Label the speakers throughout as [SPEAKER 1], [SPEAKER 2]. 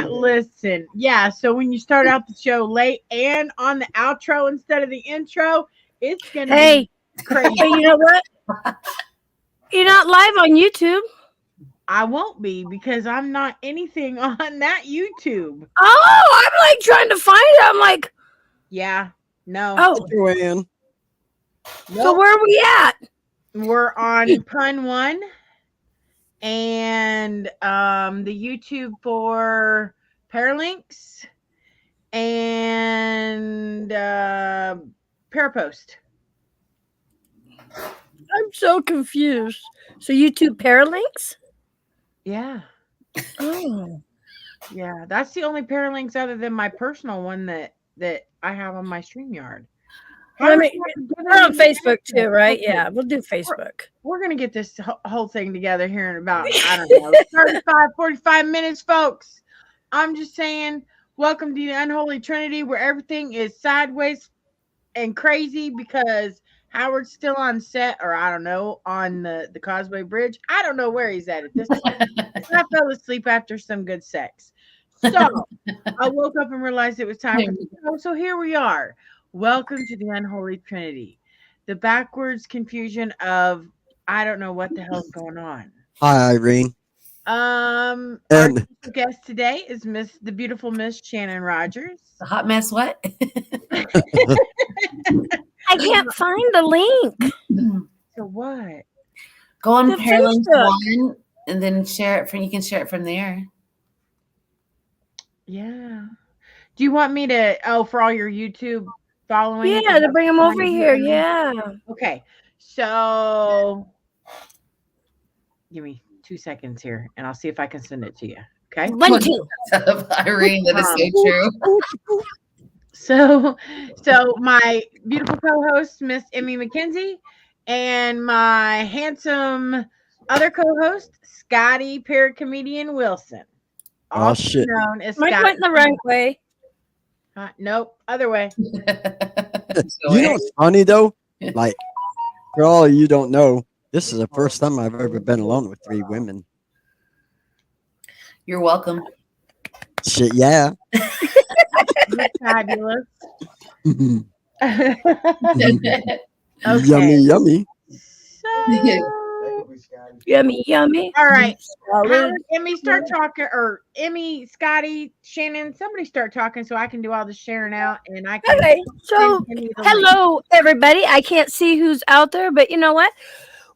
[SPEAKER 1] Listen, yeah. So when you start out the show late and on the outro instead of the intro, it's gonna be crazy.
[SPEAKER 2] Hey, you know what? You're not live on YouTube.
[SPEAKER 1] I won't be because I'm not anything on that YouTube.
[SPEAKER 2] Oh, I'm like trying to find it. I'm like,
[SPEAKER 1] yeah, no.
[SPEAKER 2] Oh,
[SPEAKER 3] Joanne.
[SPEAKER 2] Nope. So where are we at?
[SPEAKER 1] We're on Pun 1 and the YouTube for Paralanx and Parapost.
[SPEAKER 2] I'm so confused. So YouTube Paralanx?
[SPEAKER 1] Yeah.
[SPEAKER 2] Oh.
[SPEAKER 1] Yeah, that's the only Paralanx other than my personal one that I have on my StreamYard.
[SPEAKER 2] We're on Facebook too, right? Yeah, we'll do Facebook.
[SPEAKER 1] We're going to get this whole thing together here in about, I don't know, 35, 45 minutes, folks. I'm just saying, welcome to the Unholy Trinity where everything is sideways and crazy because Howard's still on set, or I don't know, on the Causeway Bridge. I don't know where he's at this point. I fell asleep after some good sex. So I woke up and realized it was time for the show. So here we are. Welcome to the Unholy Trinity. The backwards confusion of I don't know what the hell's going on.
[SPEAKER 3] Hi, Irene.
[SPEAKER 1] Our guest today is the beautiful Miss Shannon Rogers.
[SPEAKER 4] The hot mess what?
[SPEAKER 2] I can't find the link.
[SPEAKER 1] So what?
[SPEAKER 4] Go on Paralanx-Woodard and then share it you can share it from there.
[SPEAKER 1] Yeah. Do you want me to for all your YouTube following?
[SPEAKER 2] Yeah, to bring them over here. Yeah.
[SPEAKER 1] Okay. So give me 2 seconds here and I'll see if I can send it to you. Okay.
[SPEAKER 4] Irene, that is
[SPEAKER 1] So
[SPEAKER 4] so true.
[SPEAKER 1] So my beautiful co-host, Miss Emmy McKenzie, and my handsome other co-host, Scotty Paracomedian Wilson.
[SPEAKER 3] Oh shit!
[SPEAKER 1] Known as
[SPEAKER 2] Mike went the wrong way.
[SPEAKER 1] Nope, other way.
[SPEAKER 3] You know what's funny though? Like, for all you don't know, this is the first time I've ever been alone with 3 women.
[SPEAKER 4] You're welcome.
[SPEAKER 3] Shit, yeah.
[SPEAKER 1] Fabulous.
[SPEAKER 3] Okay.
[SPEAKER 1] Okay.
[SPEAKER 3] Yummy.
[SPEAKER 2] Yummy, yummy.
[SPEAKER 1] All right. Howard, Emmy, start talking, or Emmy, Scotty, Shannon, somebody start talking so I can do all the sharing out and I can.
[SPEAKER 2] Okay, so hello everybody. I can't see who's out there, but you know what?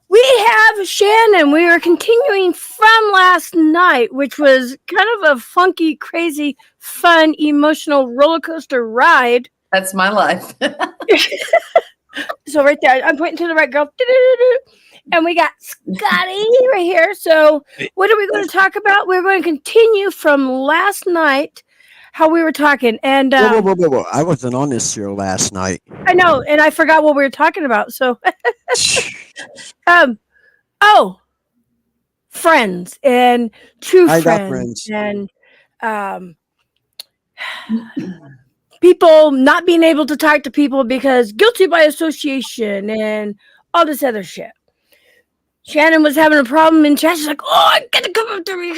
[SPEAKER 2] We have Shannon. We are continuing from last night, which was kind of a funky, crazy, fun, emotional roller coaster ride.
[SPEAKER 4] That's my life.
[SPEAKER 2] So right there, I'm pointing to the right girl. And we got Scotty right here. So what are we going to talk about? We're going to continue from last night, how we were talking. And
[SPEAKER 3] whoa. I wasn't on this show last night.
[SPEAKER 2] I know, and I forgot what we were talking about. So friends and true friends and people not being able to talk to people because guilty by association and all this other shit. Shannon was having a problem in chat. She's like, "Oh, I gotta come up to me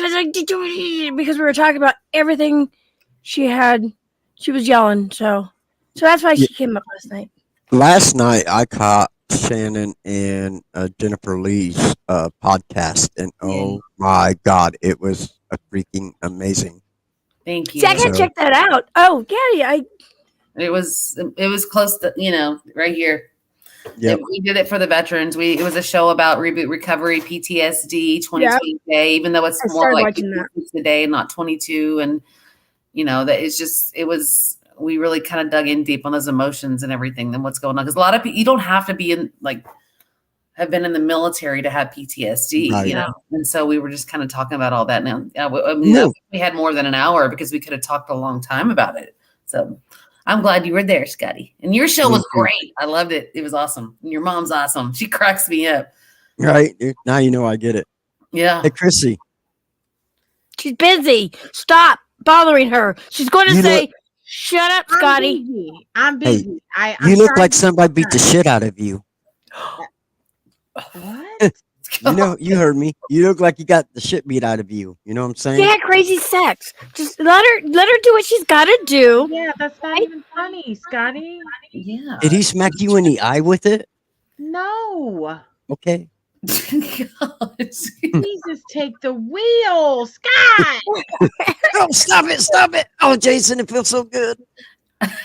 [SPEAKER 2] because we were talking about everything she had. She was yelling, so that's why she came up last night.
[SPEAKER 3] Last night, I caught Shannon and Jennifer Lee's podcast, and oh my god, it was freaking amazing.
[SPEAKER 4] Thank you.
[SPEAKER 2] See, I gotta check that out. Oh yeah,
[SPEAKER 4] It was close to right here.
[SPEAKER 3] Yep.
[SPEAKER 4] We did it for the veterans. It was a show about reboot recovery, PTSD, 20 day, even though it's more like a day, not 22. And we really kind of dug in deep on those emotions and everything and what's going on. Because a lot of people, you don't have to be have been in the military to have PTSD, And so we were just kind of talking about all that. Now, we had more than an hour because we could have talked a long time about it. So I'm glad you were there, Scotty. And your show was great. I loved it. It was awesome. And your mom's awesome. She cracks me up.
[SPEAKER 3] Right. Now you know I get it.
[SPEAKER 4] Yeah.
[SPEAKER 3] Hey, Chrissy.
[SPEAKER 2] She's busy. Stop bothering her. She's going to say, shut up, Scotty.
[SPEAKER 1] I'm busy.
[SPEAKER 3] Hey, you look like somebody beat the shit out of you.
[SPEAKER 1] What?
[SPEAKER 3] You heard me. You look like you got the shit beat out of you. You know what I'm saying?
[SPEAKER 2] She had crazy sex. Just let her do what she's got to do.
[SPEAKER 1] Yeah, that's not even funny, Scotty.
[SPEAKER 4] Yeah.
[SPEAKER 3] Did he smack you in the eye with it?
[SPEAKER 1] No.
[SPEAKER 3] Okay.
[SPEAKER 1] Jesus, take the wheel, Scott.
[SPEAKER 3] Oh, stop it. Oh, Jason, it feels so good.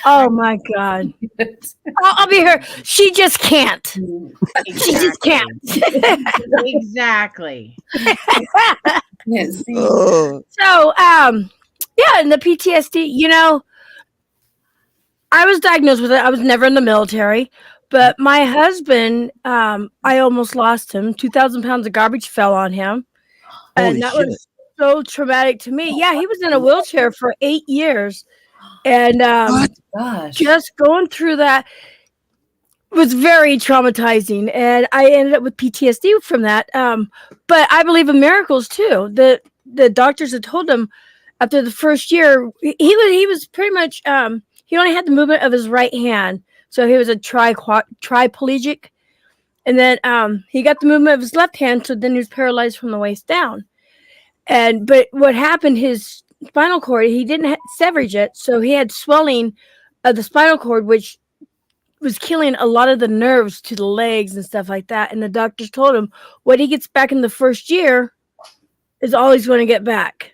[SPEAKER 2] Oh my God. I'll be her. She just can't. She just can't.
[SPEAKER 1] Exactly.
[SPEAKER 4] Yes.
[SPEAKER 3] Oh.
[SPEAKER 2] So, yeah, and the PTSD, I was diagnosed with it. I was never in the military, but my husband, I almost lost him. 2,000 pounds of garbage fell on him.
[SPEAKER 3] Holy
[SPEAKER 2] And that
[SPEAKER 3] shit.
[SPEAKER 2] was so traumatic to me. Yeah, he was in a wheelchair for 8 years. And
[SPEAKER 4] Gosh.
[SPEAKER 2] just going through that was very traumatizing. And I ended up with PTSD from that. But I believe in miracles too. The doctors had told him after the first year, he was pretty much, he only had the movement of his right hand. So he was a triplegic. And then he got the movement of his left hand. So then he was paralyzed from the waist down. But what happened, his spinal cord, he didn't severage it. So he had swelling of the spinal cord, which was killing a lot of the nerves to the legs and stuff like that. And the doctors told him what he gets back in the first year is all he's going to get back.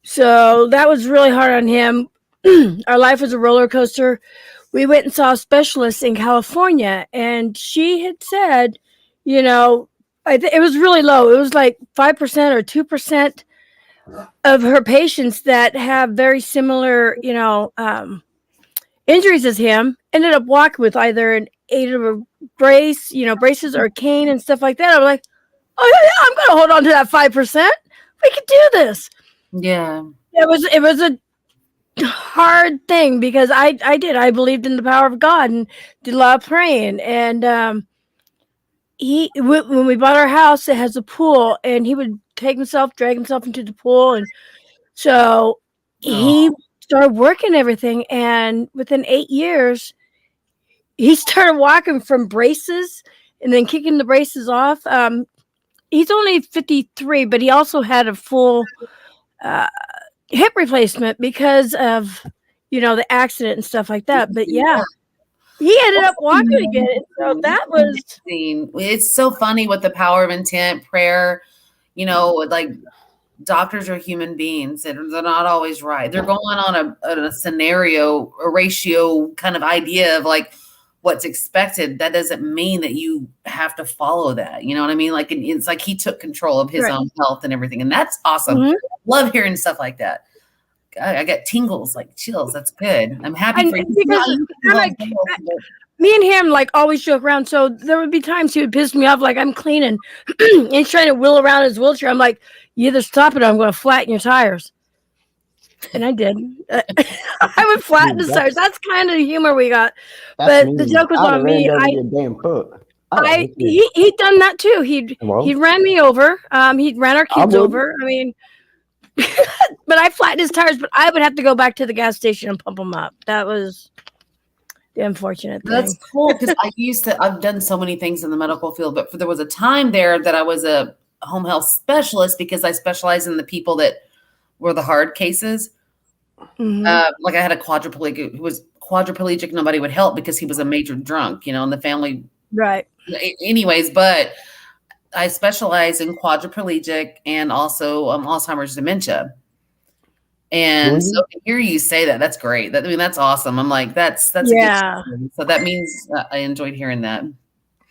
[SPEAKER 2] So that was really hard on him. Our life was a roller coaster. We went and saw a specialist in California, and she had said, it was really low. It was like 5% or 2% of her patients that have very similar, injuries as him ended up walking with either an aid of a brace, braces or a cane and stuff like that. I'm like, oh yeah, I'm going to hold on to that 5%. We can do this.
[SPEAKER 4] Yeah.
[SPEAKER 2] It was a hard thing because I believed in the power of God and did a lot of praying. And when we bought our house, it has a pool, and he would drag himself into the pool. And so he started working everything. And within 8 years, he started walking from braces and then kicking the braces off. He's only 53, but he also had a full hip replacement because of, the accident and stuff like that. But yeah, he ended up walking again. So that was.
[SPEAKER 4] It's so funny with the power of intent, prayer, like doctors are human beings and they're not always right. They're going on a scenario, a ratio kind of idea of like what's expected. That doesn't mean that you have to follow that. You know what I mean? Like it's like he took control of his own health and everything. And that's awesome.
[SPEAKER 2] Mm-hmm.
[SPEAKER 4] Love hearing stuff like that. I got tingles, like chills. That's good. I'm happy for you.
[SPEAKER 2] Me and him always joke around. So there would be times he would piss me off, like I'm cleaning and he's trying to wheel around his wheelchair. I'm like, you either stop it or I'm going to flatten your tires. And I did. I would flatten the tires. That's kind of the humor we got. But the joke was on me. He'd done that too. He'd ran me over. He'd ran our kids over. I mean, but I flattened his tires, but I would have to go back to the gas station and pump them up. That was the unfortunate thing.
[SPEAKER 4] That's cool because I've done so many things in the medical field, but there was a time there that I was a home health specialist because I specialize in the people that were the hard cases.
[SPEAKER 2] Mm-hmm.
[SPEAKER 4] Like I had a quadriplegic who was quadriplegic. Nobody would help because he was a major drunk, and the family.
[SPEAKER 2] Right.
[SPEAKER 4] Anyways, but I specialize in quadriplegic and also Alzheimer's dementia. And so to hear you say that, that's great. That's awesome. I'm like, that's
[SPEAKER 2] yeah.
[SPEAKER 4] So that means I enjoyed hearing that.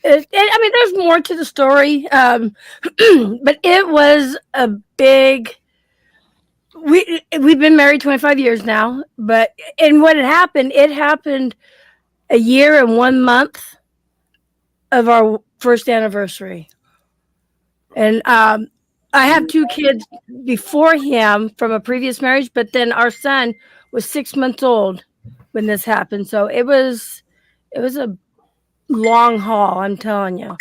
[SPEAKER 2] There's more to the story, but it was a big. We've been married 25 years now, and what had happened? It happened a year and 1 month of our first anniversary. And I have 2 kids before him from a previous marriage, but then our son was 6 months old when this happened. So it was a long haul, I'm telling you.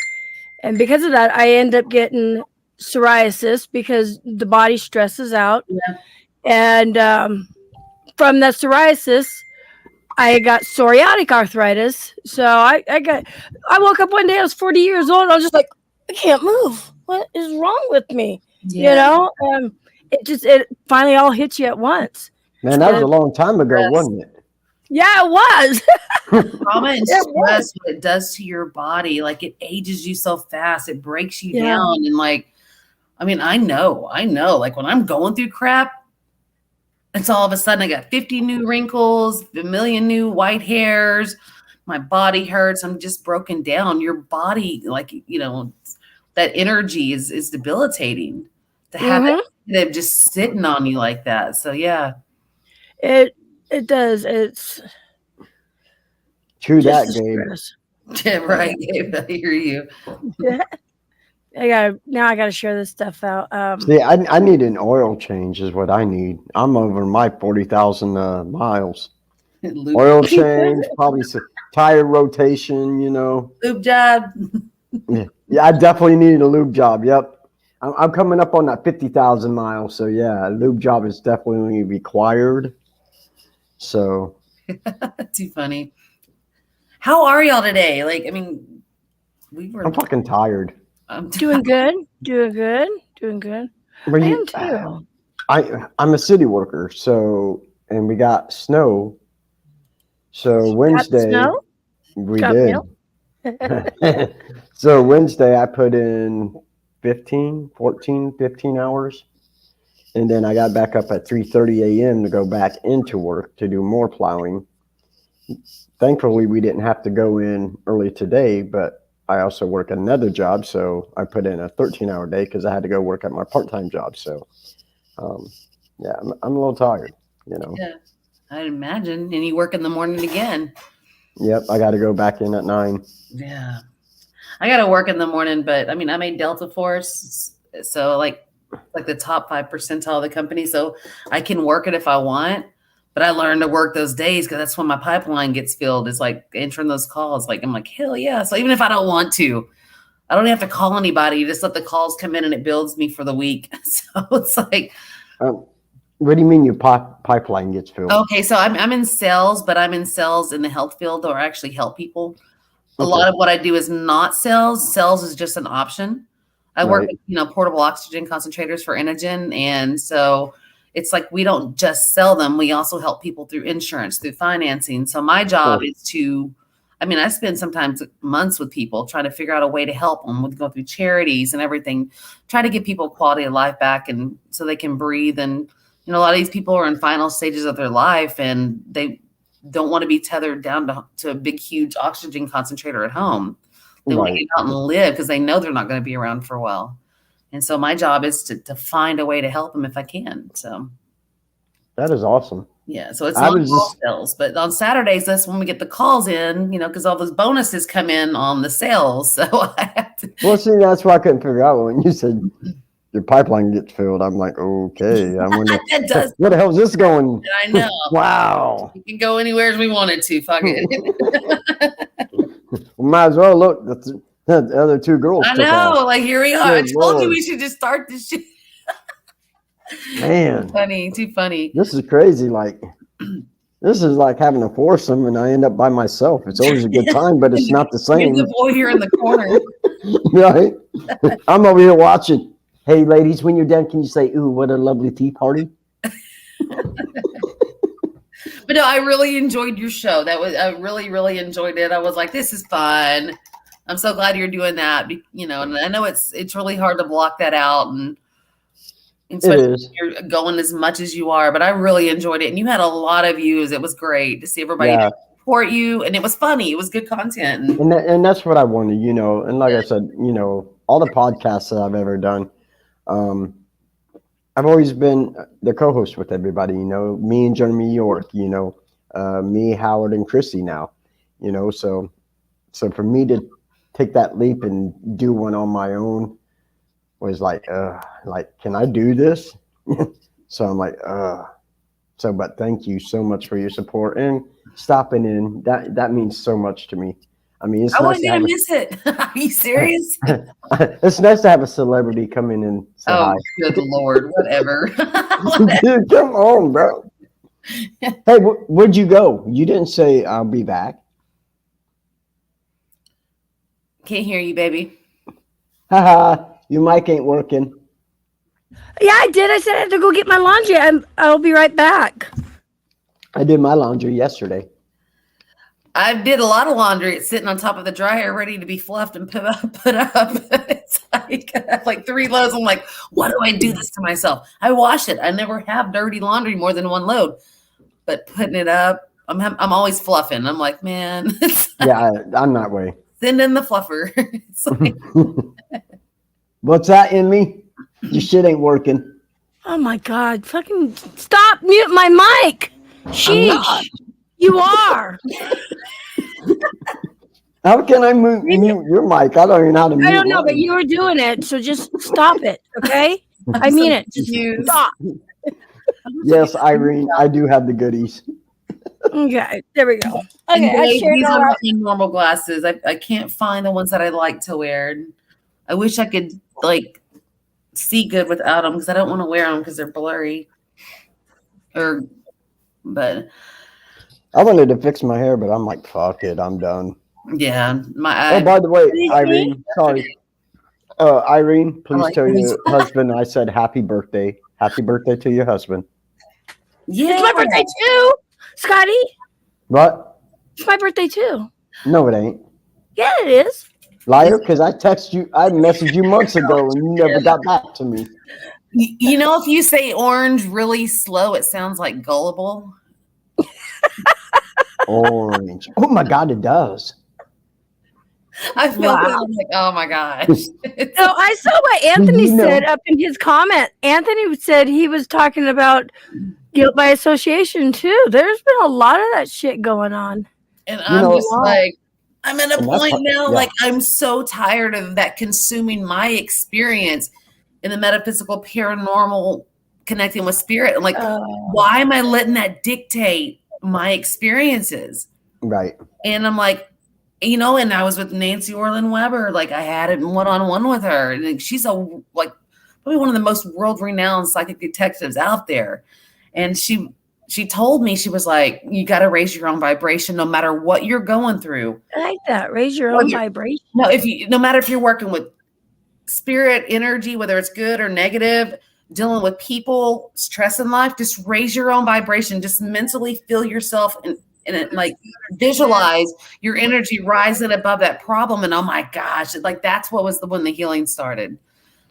[SPEAKER 2] And because of that, I end up getting psoriasis because the body stresses out.
[SPEAKER 4] Yeah.
[SPEAKER 2] And from that psoriasis, I got psoriatic arthritis. So I woke up one day, I was 40 years old. I was just like, I can't move. what is wrong with me?
[SPEAKER 4] Yeah.
[SPEAKER 2] You know, it finally all hits you at once.
[SPEAKER 5] Man, that was a long time ago, wasn't it?
[SPEAKER 2] Yeah, it was.
[SPEAKER 4] Trauma and
[SPEAKER 2] It
[SPEAKER 4] stress,
[SPEAKER 2] was.
[SPEAKER 4] what it does to your body, like it ages you so fast, it breaks you
[SPEAKER 2] Yeah.
[SPEAKER 4] down. And like, I mean, I know, like when I'm going through crap, it's all of a sudden I got 50 new wrinkles, a million new white hairs. My body hurts. I'm just broken down. Your body, like, you know, that energy is debilitating to have it negative just sitting on you like that. So yeah.
[SPEAKER 2] It does. It's
[SPEAKER 5] True
[SPEAKER 2] just
[SPEAKER 5] that,
[SPEAKER 2] a
[SPEAKER 5] Gabe.
[SPEAKER 2] stress.
[SPEAKER 4] Yeah, right, Gabe, I hear you.
[SPEAKER 2] I gotta share this stuff out.
[SPEAKER 5] See, I need an oil change is what I need. I'm over my 40,000 miles.
[SPEAKER 4] Lube,
[SPEAKER 5] Oil change, probably some tire rotation, you know.
[SPEAKER 4] lube job.
[SPEAKER 5] Yeah, I definitely need a lube job. Yep. I'm coming up on that 50,000 miles. So, yeah, a lube job is definitely required. So.
[SPEAKER 4] Too funny. How are y'all today? Like, I mean,
[SPEAKER 5] I'm fucking tired.
[SPEAKER 4] I'm
[SPEAKER 2] doing good. Doing good. Doing good. I am too.
[SPEAKER 5] I'm a city worker. So, and we got snow. So, Wednesday.
[SPEAKER 2] Got snow?
[SPEAKER 5] We
[SPEAKER 2] Got
[SPEAKER 5] did.
[SPEAKER 2] milk?
[SPEAKER 5] So Wednesday I put in 15 hours, and then I got back up at 3:30 a.m. to go back into work to do more plowing. Thankfully we didn't have to go in early today, but I also work another job, so I put in a 13-hour day because I had to go work at my part-time job. So yeah, I'm a little tired, you know.
[SPEAKER 4] Yeah, I'd imagine. And you work in the morning again.
[SPEAKER 5] Yep, I got to go back in at 9.
[SPEAKER 4] Yeah. I got to work in the morning, but I mean, I'm a Delta Force. So like the top 5 percentile of the company. So I can work it if I want, but I learned to work those days because that's when my pipeline gets filled. Is like answering those calls. Like, I'm like, hell yeah. So even if I don't want to, I don't have to call anybody. You just let the calls come in and it builds me for the week. So it's like,
[SPEAKER 5] what do you mean your pipeline gets filled?
[SPEAKER 4] okay, so I'm in sales, but I'm in sales in the health field, or actually help people. A lot of what I do is not sales. Sales is just an option. I work with, you know, portable oxygen concentrators for Inogen. And so it's like, we don't just sell them. We also help people through insurance, through financing. So my job is to, I mean, I spend sometimes months with people trying to figure out a way to help them. We go through charities and everything, try to give people quality of life back and so they can breathe. And, you know, a lot of these people are in final stages of their life and they don't want to be tethered down to a big, huge oxygen concentrator at home. They want to get out and live because they know they're not going to be around for a while. And so my job is to find a way to help them if I can. So
[SPEAKER 5] that is awesome.
[SPEAKER 4] Yeah. So it's not all sales, but on Saturdays, that's when we get the calls in, you know, because all those bonuses come in on the sales. So I have to.
[SPEAKER 5] Well, see, that's why I couldn't figure out when you said your pipeline gets filled. I'm like, okay. I wonder, where the hell is this going?
[SPEAKER 4] I know.
[SPEAKER 5] Wow.
[SPEAKER 4] We can go anywhere as we wanted to. Fuck it.
[SPEAKER 5] We might as well look. The other 2 girls.
[SPEAKER 4] I know.
[SPEAKER 5] Off.
[SPEAKER 4] Like, here we are.
[SPEAKER 5] Good
[SPEAKER 4] I told
[SPEAKER 5] Lord.
[SPEAKER 4] you we should just start this shit.
[SPEAKER 5] Man.
[SPEAKER 4] Too funny.
[SPEAKER 5] This is crazy. Like, this is like having a foursome and I end up by myself. It's always a good time, but it's not the same.
[SPEAKER 4] There's a boy here in the corner.
[SPEAKER 5] Right? I'm over here watching. Hey, ladies, when you're done, can you say, ooh, what a lovely tea party?
[SPEAKER 4] But no, I really enjoyed your show. I really, really enjoyed it. I was like, this is fun. I'm so glad you're doing that. You know, and I know it's really hard to block that out, and especially if you're going as much as you are. But I really enjoyed it, and you had a lot of views. It was great to see everybody support you, and it was funny. It was good content,
[SPEAKER 5] and that's what I wanted, you know. And like I said, you know, all the podcasts that I've ever done, I've always been the co-host with everybody, you know, me and Jeremy York, you know, me, Howard, and Chrissy now, you know, so for me to take that leap and do one on my own was like, can I do this? So I'm like, but thank you so much for your support and stopping in. That means so much to me. I mean, it's
[SPEAKER 4] I
[SPEAKER 5] nice
[SPEAKER 4] wasn't gonna miss it. Are you serious?
[SPEAKER 5] It's nice to have a celebrity come in and say hi.
[SPEAKER 4] Good Lord, whatever.
[SPEAKER 5] Dude, come on, bro. Hey, where'd you go? You didn't say I'll be back.
[SPEAKER 4] Can't hear you, baby.
[SPEAKER 5] Haha. Your mic ain't working.
[SPEAKER 2] Yeah, I did. I said I had to go get my laundry. I'll be right back.
[SPEAKER 5] I did my laundry yesterday.
[SPEAKER 4] I did a lot of laundry. It's sitting on top of the dryer, ready to be fluffed and put up. It's like I have like 3 loads. I'm like, why do I do this to myself? I wash it. I never have dirty laundry more than 1 load. But putting it up, I'm always fluffing. I'm like, man.
[SPEAKER 5] Yeah, I'm that way.
[SPEAKER 4] Send in the fluffer. It's like,
[SPEAKER 5] What's that in me? Your shit ain't working.
[SPEAKER 2] Oh my God! Fucking stop! Mute my mic. Sheesh. You are.
[SPEAKER 5] How can I mute your mic? I don't even know how to mute
[SPEAKER 2] I don't know,
[SPEAKER 5] mine.
[SPEAKER 2] but you were doing it, so just stop it, okay? I mean it. Just stop.
[SPEAKER 5] Yes, Irene, I do have the goodies.
[SPEAKER 2] Okay, there we go.
[SPEAKER 4] and
[SPEAKER 2] Okay, I
[SPEAKER 4] Dave,
[SPEAKER 2] shared
[SPEAKER 4] these
[SPEAKER 2] all
[SPEAKER 4] are my
[SPEAKER 2] that.
[SPEAKER 4] normal glasses. I can't find the ones that I like to wear. I wish I could like see good without them because I don't want to wear them because they're blurry. But
[SPEAKER 5] I wanted to fix my hair, but I'm like, fuck it, I'm done.
[SPEAKER 4] yeah,
[SPEAKER 5] Oh, by the way, Irene, sorry. Irene, please
[SPEAKER 4] like
[SPEAKER 5] tell
[SPEAKER 4] these.
[SPEAKER 5] your husband I said happy birthday. Happy birthday to your husband.
[SPEAKER 4] Yeah,
[SPEAKER 2] It's my birthday too, Scotty.
[SPEAKER 5] What?
[SPEAKER 2] It's my birthday too.
[SPEAKER 5] No, it ain't.
[SPEAKER 2] Yeah, it is.
[SPEAKER 5] Liar, because I messaged you months ago and you never got back to me.
[SPEAKER 4] You know, if you say orange really slow, it sounds like gullible.
[SPEAKER 5] Orange. Oh my God, it does.
[SPEAKER 4] I feel that. I'm like, oh my gosh.
[SPEAKER 2] No, I saw what Anthony said up in his comment. Anthony said he was talking about guilt by association too. There's been a lot of that shit going on.
[SPEAKER 4] And I'm just like, I'm at a point now,
[SPEAKER 5] yeah.
[SPEAKER 4] like I'm so tired of that consuming my experience in the metaphysical, paranormal, connecting with spirit. I'm like, why am I letting that dictate my experiences?
[SPEAKER 5] Right.
[SPEAKER 4] And I'm like, you know, and I was with Nancy Orlin Weber, like I had it one-on-one with her, and she's probably one of the most world-renowned psychic detectives out there. And she told me, she was like, you got to raise your own vibration no matter what you're going through.
[SPEAKER 2] I like that. Raise your own vibration.
[SPEAKER 4] No matter if you're working with spirit energy, whether it's good or negative, dealing with people, stress in life, just raise your own vibration. Just mentally feel yourself and like visualize your energy rising above that problem. And oh my gosh, like that's what was when the healing started.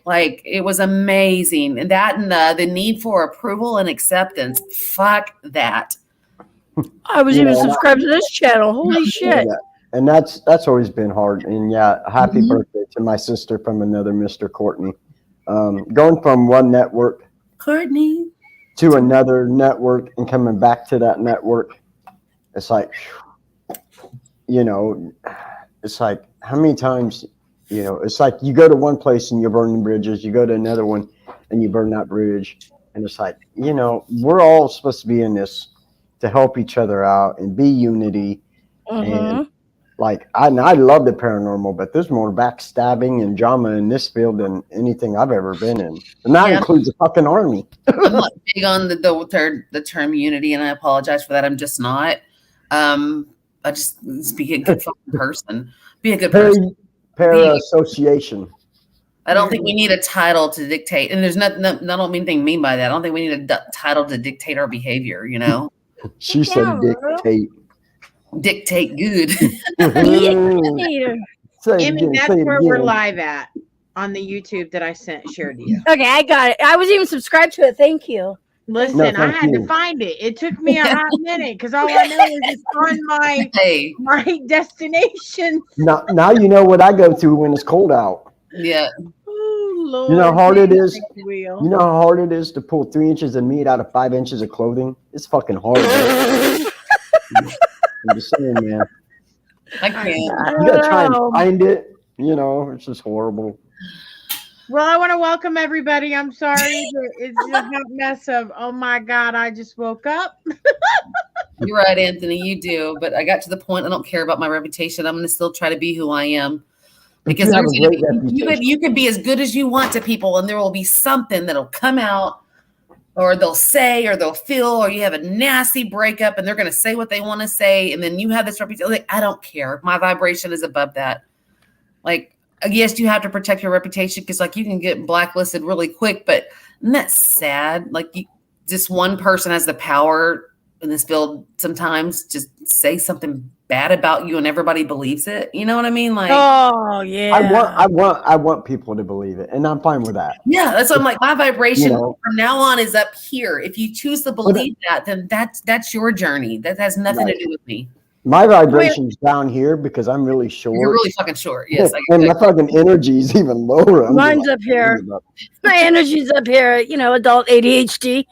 [SPEAKER 4] Like it was amazing. And that and the need for approval and acceptance. Fuck that.
[SPEAKER 2] I was even subscribed to this channel. Holy shit.
[SPEAKER 5] Yeah. And that's always been hard. And yeah, happy birthday to my sister from another Mr. Courtney. Going from one network
[SPEAKER 4] Courtney
[SPEAKER 5] to another network and coming back to that network. It's like, you know, it's like how many times, you know, it's like you go to one place and you're burning bridges, you go to another one and you burn that bridge. And it's like, you know, we're all supposed to be in this to help each other out and be unity. And like, I love the paranormal, but there's more backstabbing and drama in this field than anything I've ever been in. And that includes the fucking army.
[SPEAKER 4] I'm not big on the term unity, and I apologize for that. I'm just not. I just be a good fucking person. Be a good person.
[SPEAKER 5] Para-association.
[SPEAKER 4] I don't think we need a title to dictate. And there's nothing, I don't mean by that. I don't think we need a title to dictate our behavior, you know?
[SPEAKER 5] She said dictate.
[SPEAKER 4] Dictate good.
[SPEAKER 1] Amy, that's where we're live at on the YouTube that I shared to you.
[SPEAKER 2] Okay, I got it. I was even subscribed to it. Thank you.
[SPEAKER 1] Listen, I had to find it. It took me a hot minute because all I know is it's on my destination.
[SPEAKER 5] Now you know what I go through when it's cold out.
[SPEAKER 4] Yeah.
[SPEAKER 1] Oh, Lord.
[SPEAKER 5] You know how hard it is? You know how hard it is to pull 3 inches of meat out of 5 inches of clothing? It's fucking hard. I'm just saying, man.
[SPEAKER 4] I can't.
[SPEAKER 5] You gotta try and find it. You know, it's just horrible.
[SPEAKER 1] Well, I want to welcome everybody. I'm sorry. It's just a hot mess of, oh my God, I just woke up.
[SPEAKER 4] You're right, Anthony. You do. But I got to the point, I don't care about my reputation. I'm going to still try to be who I am. Because you can be as good as you want to people, and there will be something that'll come out, or they'll say, or they'll feel, or you have a nasty breakup, and they're going to say what they want to say, and then you have this reputation. Like, I don't care. My vibration is above that. Like, yes, you have to protect your reputation because like you can get blacklisted really quick, but isn't that sad? Like just one person has the power in this field sometimes just say something bad about you and everybody believes it. You know what I mean? Like,
[SPEAKER 2] Oh yeah.
[SPEAKER 5] I want people to believe it, and I'm fine with that.
[SPEAKER 4] yeah, that's what I'm like. My vibration
[SPEAKER 5] You know.
[SPEAKER 4] from now on is up here. If you choose to believe that, then that's your journey. That has nothing to do with me.
[SPEAKER 5] My vibration's down here because I'm really short.
[SPEAKER 4] You're really fucking short. Yes,
[SPEAKER 5] and my fucking energy is even lower. I'm
[SPEAKER 2] Mine's
[SPEAKER 5] like,
[SPEAKER 2] up here. My energy's up here. You know, adult ADHD.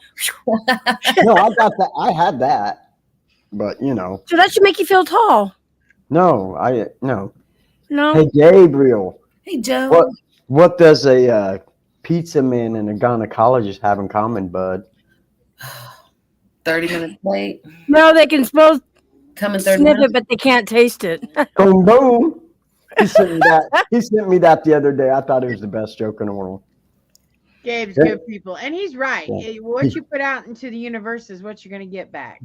[SPEAKER 5] no, I got that. I had that, but you know.
[SPEAKER 2] So that should make you feel tall.
[SPEAKER 5] No.
[SPEAKER 2] No.
[SPEAKER 5] Hey, Gabriel.
[SPEAKER 4] Hey, Joe.
[SPEAKER 5] What does a pizza man and a gynecologist have in common, bud?
[SPEAKER 4] 30 minutes late.
[SPEAKER 2] No, they can both
[SPEAKER 4] Coming 30
[SPEAKER 2] sniff
[SPEAKER 4] minutes.
[SPEAKER 2] it, but they can't taste it.
[SPEAKER 5] Boom, boom. He sent me that. He sent me that the other day. I thought it was the best joke in the world.
[SPEAKER 1] Gabe's
[SPEAKER 5] Yeah.
[SPEAKER 1] good people, and he's right.
[SPEAKER 5] Yeah.
[SPEAKER 1] What you put out into the universe is what you're going to get back.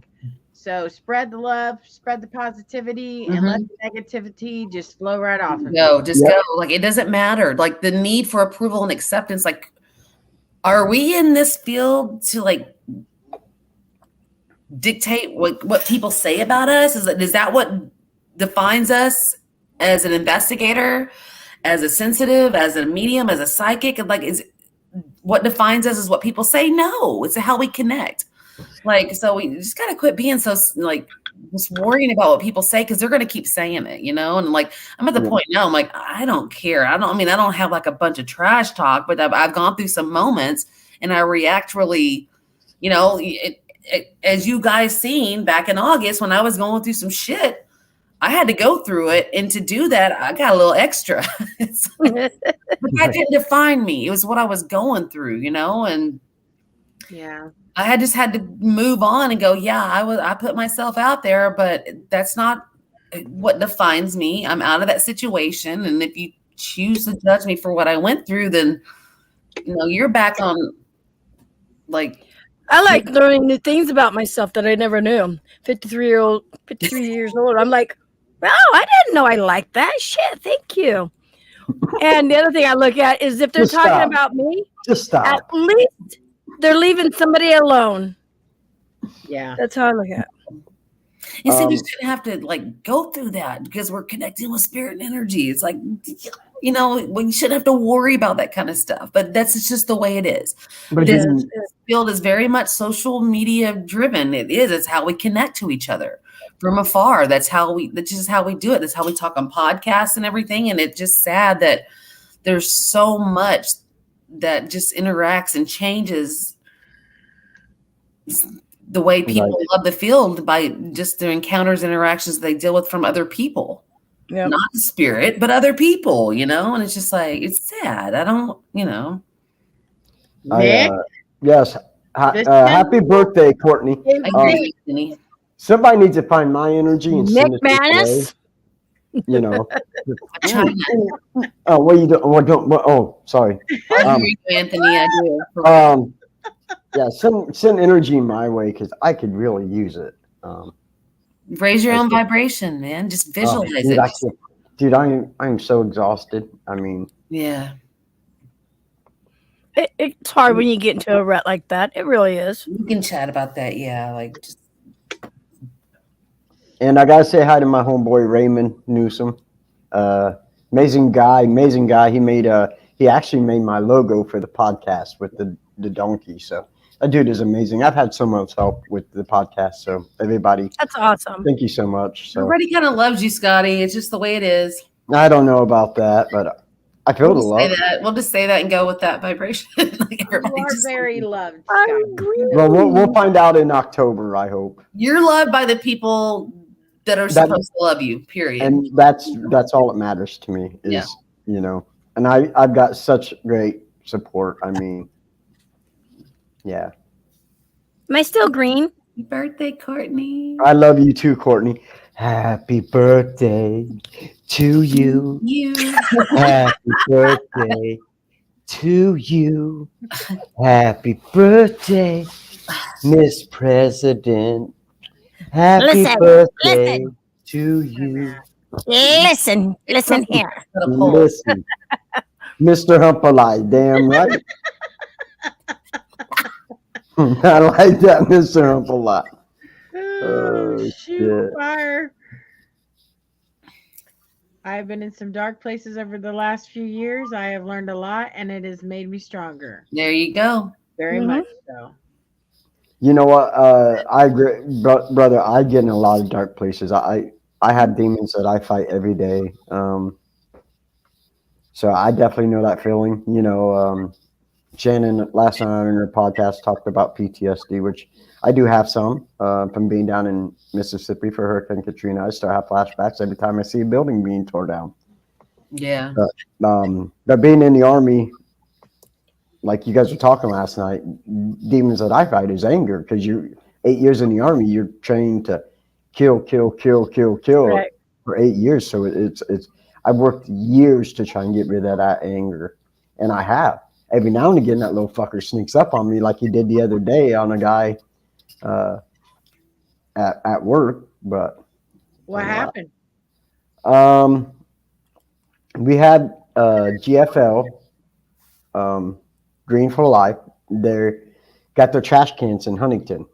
[SPEAKER 1] So spread the love, spread the positivity, and let the negativity just flow right off of
[SPEAKER 4] Go,
[SPEAKER 1] you.
[SPEAKER 4] just go. Like it doesn't matter. Like the need for approval and acceptance. Like, are we in this field to like dictate what people say about us? Is that what defines us as an investigator, as a sensitive, as a medium, as a psychic? And like, is what defines us is what people say? No, it's how we connect. Like, so we just gotta quit being so like just worrying about what people say because they're gonna keep saying it, you know. And like, I'm at the point now. I'm like, I don't care. I don't have like a bunch of trash talk, but I've gone through some moments and I react really, you know. As you guys seen back in August when I was going through some shit, I had to go through it. And to do that, I got a little extra. But that didn't define me. It was what I was going through, you know? And
[SPEAKER 1] Yeah.
[SPEAKER 4] I just had to move on and go, yeah, I put myself out there, but that's not what defines me. I'm out of that situation. And if you choose to judge me for what I went through, then, you know, you're back on like,
[SPEAKER 2] I like learning new things about myself that I never knew. 53 years old. I'm like, wow, I didn't know I liked that. Shit, thank you. And the other thing I look at is if they're
[SPEAKER 5] Just
[SPEAKER 2] talking
[SPEAKER 5] stop.
[SPEAKER 2] about me,
[SPEAKER 5] Just stop.
[SPEAKER 2] at least they're leaving somebody alone.
[SPEAKER 1] Yeah.
[SPEAKER 2] That's how I look at it.
[SPEAKER 4] you see, we shouldn't have to like go through that because we're connecting with spirit and energy. It's like, you know, we shouldn't have to worry about that kind of stuff, but it's just the way it is.
[SPEAKER 5] But
[SPEAKER 4] This
[SPEAKER 5] you-
[SPEAKER 4] field is very much social media driven. It's how we connect to each other from afar. That's just how we do it. That's how we talk on podcasts and everything. And it's just sad that there's so much that just interacts and changes the way people love the field by just their encounters, interactions they deal with from other people.
[SPEAKER 2] Yep.
[SPEAKER 4] Not the spirit, but other people, you know? And it's just like, it's sad. I don't, you know.
[SPEAKER 1] Nick?
[SPEAKER 5] Yes. Happy birthday, Courtney.
[SPEAKER 4] I agree, Anthony.
[SPEAKER 5] Somebody needs to find my energy and send
[SPEAKER 2] Nick
[SPEAKER 5] it this way.
[SPEAKER 2] Manus.
[SPEAKER 5] You know.
[SPEAKER 4] I try not.
[SPEAKER 5] Oh, what you doing? Oh, sorry.
[SPEAKER 4] I agree, Anthony. I do.
[SPEAKER 5] Yeah, send energy my way because I could really use it.
[SPEAKER 4] Raise your own vibration, man. Just visualize it.
[SPEAKER 5] Dude, I'm so exhausted. I mean,
[SPEAKER 4] Yeah.
[SPEAKER 2] It's hard when you get into a rut like that. It really is.
[SPEAKER 4] We can chat about that. Yeah. Like, just,
[SPEAKER 5] and I gotta say hi to my homeboy Raymond Newsom. Amazing guy. He actually made my logo for the podcast with the donkey. So that dude is amazing. I've had so much help with the podcast. So everybody,
[SPEAKER 2] That's awesome.
[SPEAKER 5] thank you so much. So
[SPEAKER 4] everybody kind of loves you, Scotty. It's just the way it is.
[SPEAKER 5] I don't know about that, but I feel the love.
[SPEAKER 4] We'll just say that and go with that vibration. Like everybody
[SPEAKER 1] You are
[SPEAKER 4] just,
[SPEAKER 1] very loved.
[SPEAKER 2] I
[SPEAKER 1] Scott.
[SPEAKER 2] agree.
[SPEAKER 5] Well, we'll find out in October, I hope.
[SPEAKER 4] you're loved by the people that are supposed to love you, period.
[SPEAKER 5] And that's all that matters to me is,
[SPEAKER 4] Yeah.
[SPEAKER 5] you know, and I've got such great support. I mean, yeah.
[SPEAKER 2] Am I still green?
[SPEAKER 4] Happy birthday, Courtney.
[SPEAKER 5] I love you too, Courtney. Happy birthday to you.
[SPEAKER 4] You.
[SPEAKER 5] Happy birthday to you. Happy birthday, Miss President. Happy
[SPEAKER 2] Listen,
[SPEAKER 5] birthday to you.
[SPEAKER 2] Listen here.
[SPEAKER 5] Listen, Mr. Humpalai, damn right. I like that, Mr. Humpalai.
[SPEAKER 1] Oh, shoot
[SPEAKER 5] shit.
[SPEAKER 1] fire. I've been in some dark places over the last few years. I have learned a lot, and it has made me stronger.
[SPEAKER 4] There you go.
[SPEAKER 1] Very much so.
[SPEAKER 5] You know what? I agree, brother. I get in a lot of dark places. I have demons that I fight every day. So I definitely know that feeling. You know, Shannon last night on her podcast talked about PTSD, which I do have some from being down in Mississippi for Hurricane Katrina. I still have flashbacks every time I see a building being torn down.
[SPEAKER 4] Yeah.
[SPEAKER 5] But being in the Army, like you guys were talking last night, demons that I fight is anger, because you're 8 years in the Army, you're trained to kill
[SPEAKER 2] Right.
[SPEAKER 5] for 8 years. So it's I've worked years to try and get rid of that anger, and I have. Every now and again, that little fucker sneaks up on me, like he did the other day on a guy at work. But
[SPEAKER 1] What happened?
[SPEAKER 5] We had GFL, Green for Life. They got their trash cans in Huntington,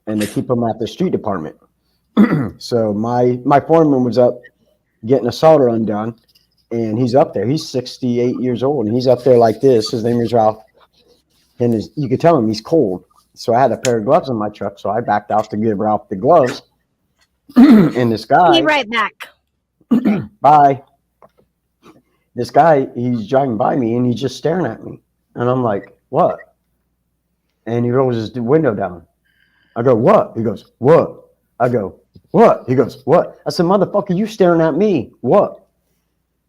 [SPEAKER 5] and they keep them at the street department. So my foreman was up getting a solder undone, and he's up there. He's 68 years old, and he's up there like this. His name is Ralph, and you could tell him he's cold. So I had a pair of gloves in my truck, so I backed out to give Ralph the gloves. And this guy,
[SPEAKER 2] Be right back.
[SPEAKER 5] bye. This guy, he's driving by me, and he's just staring at me, and I'm like, what? And he rolls his window down. I go, what? He goes, what? I go, what? He goes, what? I said, motherfucker, you staring at me. What?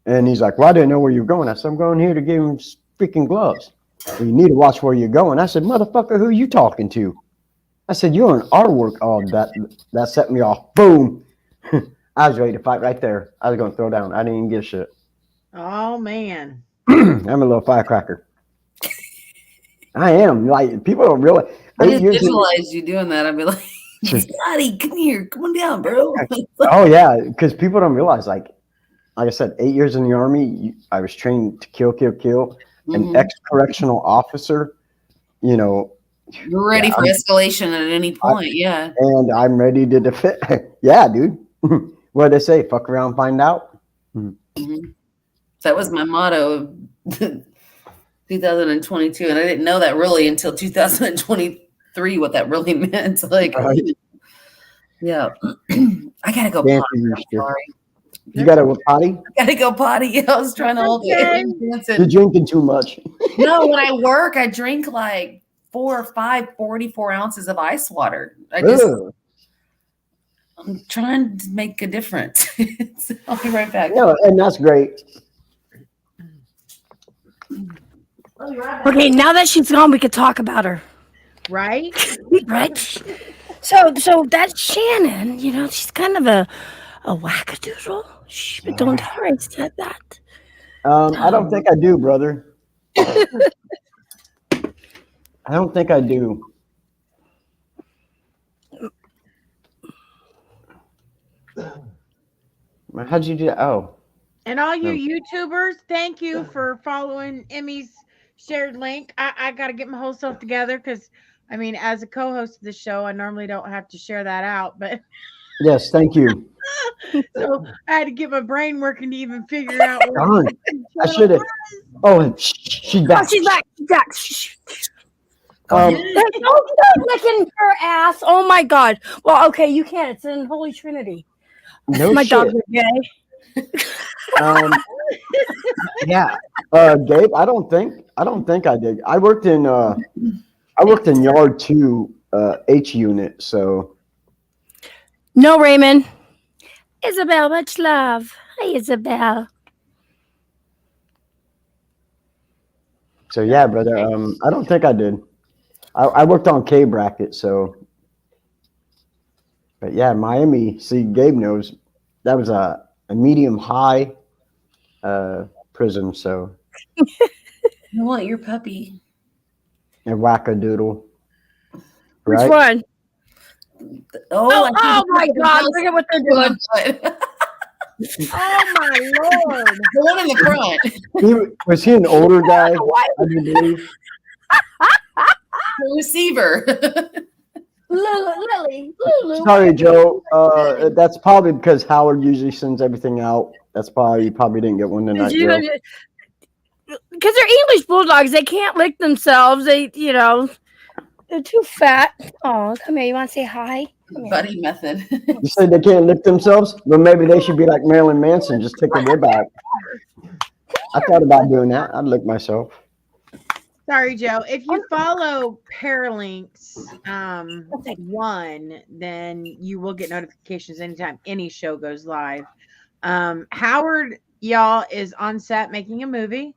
[SPEAKER 5] And he's like, well, I didn't know where you're going. I said, I'm going here to give him freaking gloves. Well, you need to watch where you're going. I said, motherfucker, who are you talking to? I said, you're in our work. Oh, that set me off. Boom. I was ready to fight right there. I was going to throw down. I didn't even give a shit.
[SPEAKER 1] Oh, man.
[SPEAKER 5] I'm a little firecracker. I am. Like, people don't realize.
[SPEAKER 4] I just visualize you doing that. I'd be like, Scotty, come here. Come on down, bro.
[SPEAKER 5] Oh, yeah. Because people don't realize, like I said, 8 years in the Army, I was trained to kill. An ex-correctional officer, you know.
[SPEAKER 4] You're ready for escalation at any point, yeah.
[SPEAKER 5] And I'm ready to defend. Yeah, dude. What did they say? Fuck around, find out.
[SPEAKER 4] That was my motto of 2022, and I didn't know that really until 2023 what that really meant. Like, yeah. I gotta go potty. I'm sorry.
[SPEAKER 5] You gotta go potty?
[SPEAKER 4] I gotta go potty. I was trying to hold it.
[SPEAKER 5] You're drinking too much.
[SPEAKER 4] No, when I work, I drink like 4 or 5 44 ounces of ice water. I'm trying to make a difference. So I'll be right back.
[SPEAKER 5] Yeah, and that's great.
[SPEAKER 2] Okay, now that she's gone, we could talk about her.
[SPEAKER 1] Right?
[SPEAKER 2] Right? So that's Shannon. You know, she's kind of a wackadoodle. Shh, but don't tell her I said that.
[SPEAKER 5] I don't think I do, brother. I don't think I do. How'd you do that? Oh.
[SPEAKER 1] And all you YouTubers, thank you for following Emmy's shared link. I got to get my whole self together because, I mean, as a co-host of the show, I normally don't have to share that out. But
[SPEAKER 5] yes, thank you.
[SPEAKER 1] So I had to get my brain working to even figure out.
[SPEAKER 5] I should have. Oh, she's back.
[SPEAKER 2] Oh, she's back. She's back. Don't start licking her ass. Oh my God. Well, okay, you can. It's an Unholy Trinity.
[SPEAKER 5] No
[SPEAKER 2] my
[SPEAKER 5] shit.
[SPEAKER 2] dogs are gay.
[SPEAKER 5] Yeah, Gabe. I don't think I did. I worked in yard 2, H unit. So
[SPEAKER 2] no, Raymond. Isabel, much love. Hi, Isabel.
[SPEAKER 5] So yeah, brother. I don't think I did. I worked on K bracket. So, but yeah, Miami. See, Gabe knows that was a medium high prison. So
[SPEAKER 4] I want your puppy.
[SPEAKER 5] And wackadoodle.
[SPEAKER 2] Which
[SPEAKER 5] Right?
[SPEAKER 2] one? Oh my God! Look at what they're doing.
[SPEAKER 1] Oh my lord!
[SPEAKER 4] The one in the front,
[SPEAKER 5] Was he an older guy? I do believe.
[SPEAKER 4] the receiver.
[SPEAKER 2] Lily.
[SPEAKER 5] Sorry, Joe. That's probably because Howard usually sends everything out. That's probably you probably didn't get one tonight, Joe.
[SPEAKER 2] Because they're English bulldogs, they can't lick themselves. They're too fat. Oh, come here. You want to say hi?
[SPEAKER 4] Buddy method.
[SPEAKER 5] You said they can't lick themselves? Well, maybe they should be like Marilyn Manson, just take a rib out. I thought about doing that. I'd lick myself.
[SPEAKER 1] Sorry, Joe. If you follow Paralanx-1, then you will get notifications anytime any show goes live. Howard, y'all, is on set making a movie.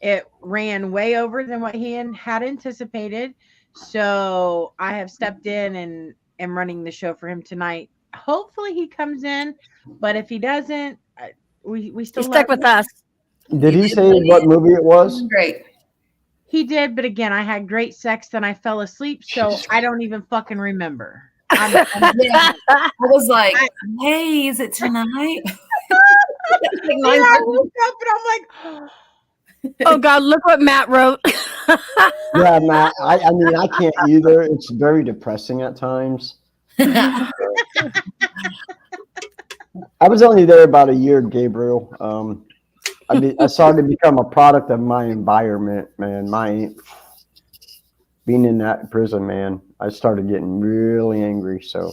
[SPEAKER 1] It ran way over than what he had anticipated. So I have stepped in and am running the show for him tonight. Hopefully he comes in, but if he doesn't, we still
[SPEAKER 2] He's stuck with us.
[SPEAKER 5] Did he say what movie it was?
[SPEAKER 4] Great.
[SPEAKER 1] He did, but again, I had great sex, then I fell asleep, so I don't even fucking remember.
[SPEAKER 4] I was like, hey, is it tonight?
[SPEAKER 1] And I woke up and I'm like,
[SPEAKER 2] Oh God, look what Matt wrote.
[SPEAKER 5] Yeah, Matt. I mean, I can't either. It's very depressing at times. I was only there about a year, Gabriel. I started to become a product of my environment, man. Being in that prison, man, I started getting really angry, so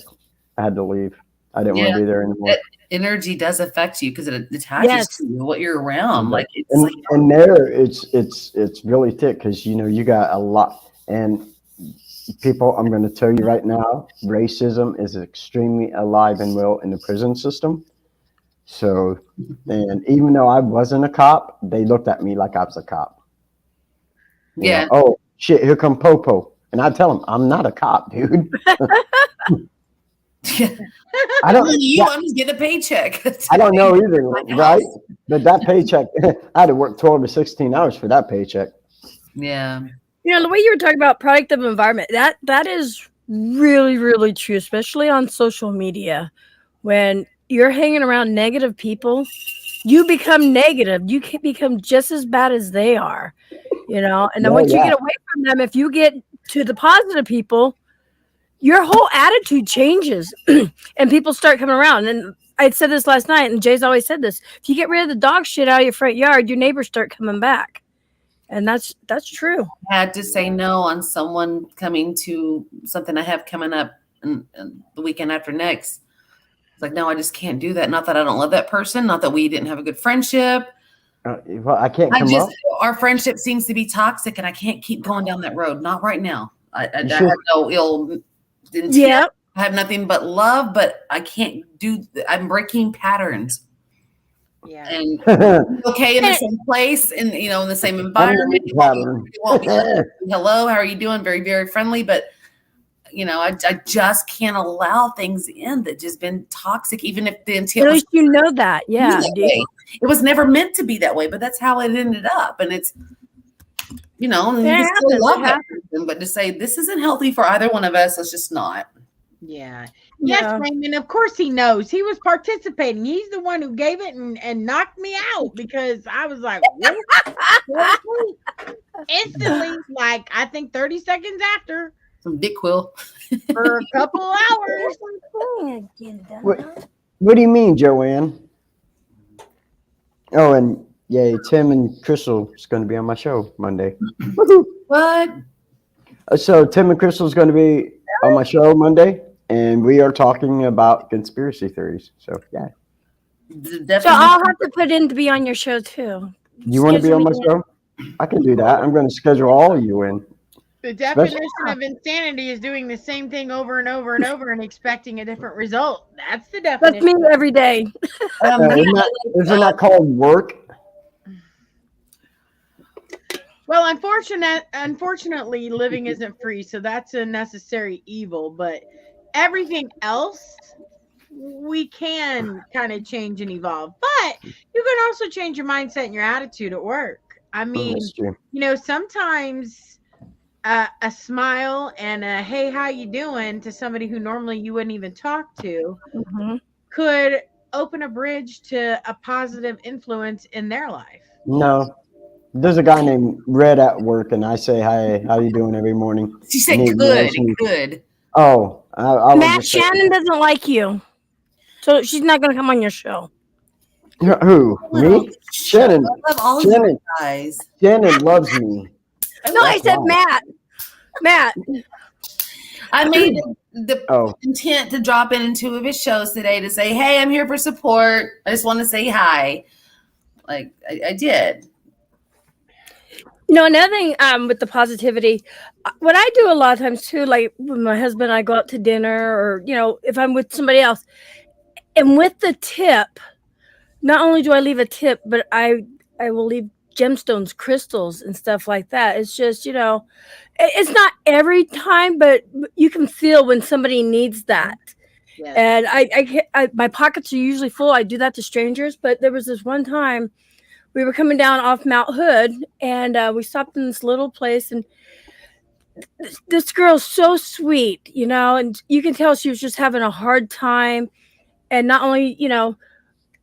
[SPEAKER 5] I had to leave. I didn't want to be there anymore.
[SPEAKER 4] That energy does affect you because it attaches to you, what you're around. Like
[SPEAKER 5] and there, it's really thick because you got a lot and people. I'm going to tell you right now, racism is extremely alive and well in the prison system. So, and even though I wasn't a cop, they looked at me like I was a cop.
[SPEAKER 4] Yeah.
[SPEAKER 5] Oh shit! Here come Popo, and I tell them I'm not a cop, dude. I don't.
[SPEAKER 4] I'm just getting a paycheck.
[SPEAKER 5] I don't know either, right? But that paycheck, I had to work 12 to 16 hours for that paycheck.
[SPEAKER 4] Yeah.
[SPEAKER 2] The way you were talking about product of environment, that is really, really true, especially on social media. When you're hanging around negative people, you become negative. You can become just as bad as they are, And then once you get away from them, if you get to the positive people, your whole attitude changes and people start coming around. And I said this last night, and Jay's always said this. If you get rid of the dog shit out of your front yard, your neighbors start coming back. And that's true.
[SPEAKER 4] I had to say no on someone coming to something I have coming up in the weekend after next. It's like, no, I just can't do that. Not that I don't love that person. Not that we didn't have a good friendship.
[SPEAKER 5] Well, I can't come up.
[SPEAKER 4] Our friendship seems to be toxic, and I can't keep going down that road. Not right now. I have no ill intent.
[SPEAKER 2] Yeah.
[SPEAKER 4] I have nothing but love, but I can't I'm breaking patterns.
[SPEAKER 1] yeah.
[SPEAKER 4] And okay in the same place, and in the same environment. You won't be hello, how are you doing? Very, very friendly, but I just can't allow things in that just been toxic, even if the intent.
[SPEAKER 2] At least you know that, yeah.
[SPEAKER 4] It was never meant to be that way, but that's how it ended up, and it's. And you still love that person, but to say this isn't healthy for either one of us, it's just not.
[SPEAKER 1] Yeah. Yes, Raymond. Of course he knows. He was participating. He's the one who gave it and knocked me out because I was like, what? Instantly, like I think 30 seconds after.
[SPEAKER 4] Some dick quill.
[SPEAKER 1] For a couple hours.
[SPEAKER 5] What do you mean, Joanne? Oh, and yay, Tim and Crystal is going to be on my show Monday.
[SPEAKER 4] What?
[SPEAKER 5] So Tim and Crystal is going to be on my show Monday, and we are talking about conspiracy theories. So yeah.
[SPEAKER 2] So I'll have to put in to be on your show too.
[SPEAKER 5] You want to be on my show? I can do that. I'm going to schedule all of you in.
[SPEAKER 1] The definition of insanity is doing the same thing over and over and over and expecting a different result. That's the definition.
[SPEAKER 2] That's me every day.
[SPEAKER 5] Isn't that called work?
[SPEAKER 1] Well, unfortunately, living isn't free, so that's a necessary evil. But everything else, we can kind of change and evolve. But you can also change your mindset and your attitude at work. I mean, sometimes a smile and a "Hey, how you doing?" to somebody who normally you wouldn't even talk to could open a bridge to a positive influence in their life?
[SPEAKER 5] No. There's a guy named Red at work, and I say, hi, how you doing every morning?
[SPEAKER 4] She said
[SPEAKER 5] And he
[SPEAKER 4] good,
[SPEAKER 5] ignores me.
[SPEAKER 4] good.
[SPEAKER 5] Oh, I would
[SPEAKER 2] Matt,
[SPEAKER 5] just say,
[SPEAKER 2] Shannon doesn't like you, so she's not going to come on your show.
[SPEAKER 5] who? Me? Shannon.
[SPEAKER 4] I love all
[SPEAKER 5] Shannon.
[SPEAKER 4] you guys.
[SPEAKER 5] Shannon loves me.
[SPEAKER 2] No, I said
[SPEAKER 5] why.
[SPEAKER 2] Matt.
[SPEAKER 4] I made the
[SPEAKER 5] Oh.
[SPEAKER 4] intent to drop in 2 of his shows today to say, hey, I'm here for support. I just want to say hi. Like, I did.
[SPEAKER 2] You know, another thing with the positivity, what I do a lot of times too, like with my husband, I go out to dinner, or you know, if I'm with somebody else, and with the tip, not only do I leave a tip, but I will leave gemstones, crystals, and stuff like that. It's just, you know, it's not every time, but you can feel when somebody needs that.
[SPEAKER 1] Yes.
[SPEAKER 2] And I my pockets are usually full. I do that to strangers, but there was this one time we were coming down off Mount Hood, and we stopped in this little place, and this girl's so sweet, you know, and you can tell she was just having a hard time. And not only, you know,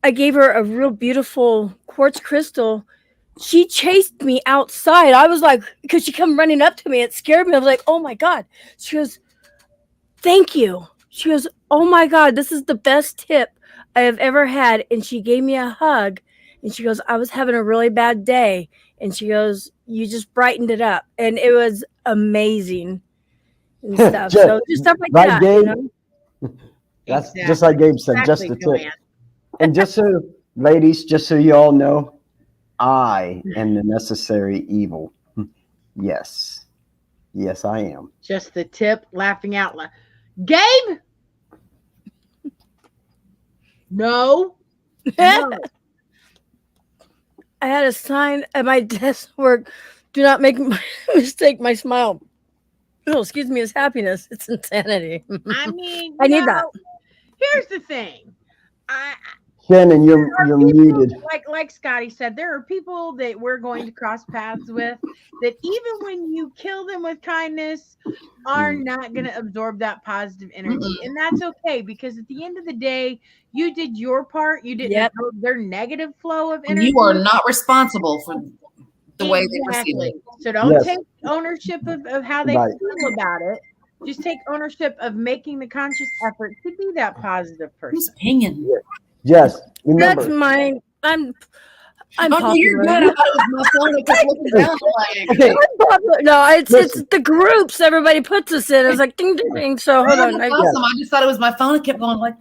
[SPEAKER 2] I gave her a real beautiful quartz crystal. She chased me outside. I was like, because she come running up to me, it scared me. I was like, oh my God. She goes, thank you. She goes, oh my God, this is the best tip I have ever had. And she gave me a hug. And she goes, I was having a really bad day. And she goes, you just brightened it up. And it was amazing and stuff. So just stuff like
[SPEAKER 5] Right,
[SPEAKER 2] that.
[SPEAKER 5] Gabe?
[SPEAKER 2] You know?
[SPEAKER 5] That's
[SPEAKER 1] Exactly.
[SPEAKER 5] just like Gabe said, just
[SPEAKER 1] Exactly,
[SPEAKER 5] the tip.
[SPEAKER 1] Joanne.
[SPEAKER 5] And just so, ladies, just so you all know, I am the necessary evil. Yes. Yes, I am.
[SPEAKER 1] Just the tip, laughing out loud. Gabe? No. No.
[SPEAKER 2] I had a sign at my desk work. Do not make mistake my smile. Oh, excuse me, it's happiness. It's insanity.
[SPEAKER 1] I mean,
[SPEAKER 2] I need that.
[SPEAKER 1] Here's the thing.
[SPEAKER 5] Shannon, you're
[SPEAKER 1] People,
[SPEAKER 5] muted.
[SPEAKER 1] like Scotty said, there are people that we're going to cross paths with that even when you kill them with kindness are not going to absorb that positive energy. And that's okay, because at the end of the day, you did your part. You didn't absorb their negative flow of energy.
[SPEAKER 4] You are not responsible for the way they perceive it.
[SPEAKER 1] So don't take ownership of how they
[SPEAKER 5] Right.
[SPEAKER 1] feel about it. Just take ownership of making the conscious effort to be that positive
[SPEAKER 4] Who's
[SPEAKER 1] person.
[SPEAKER 4] pinging?
[SPEAKER 5] Yes. Remember.
[SPEAKER 2] That's mine. I'm
[SPEAKER 4] Oh, you're
[SPEAKER 2] popular.
[SPEAKER 4] good. I thought it was my phone. I kept looking down. Like,
[SPEAKER 2] I'm popular. No, it's
[SPEAKER 5] Listen.
[SPEAKER 2] the groups everybody puts us in. It's like ding ding ding. So hold on.
[SPEAKER 4] awesome. I just thought it was my phone. I kept going like,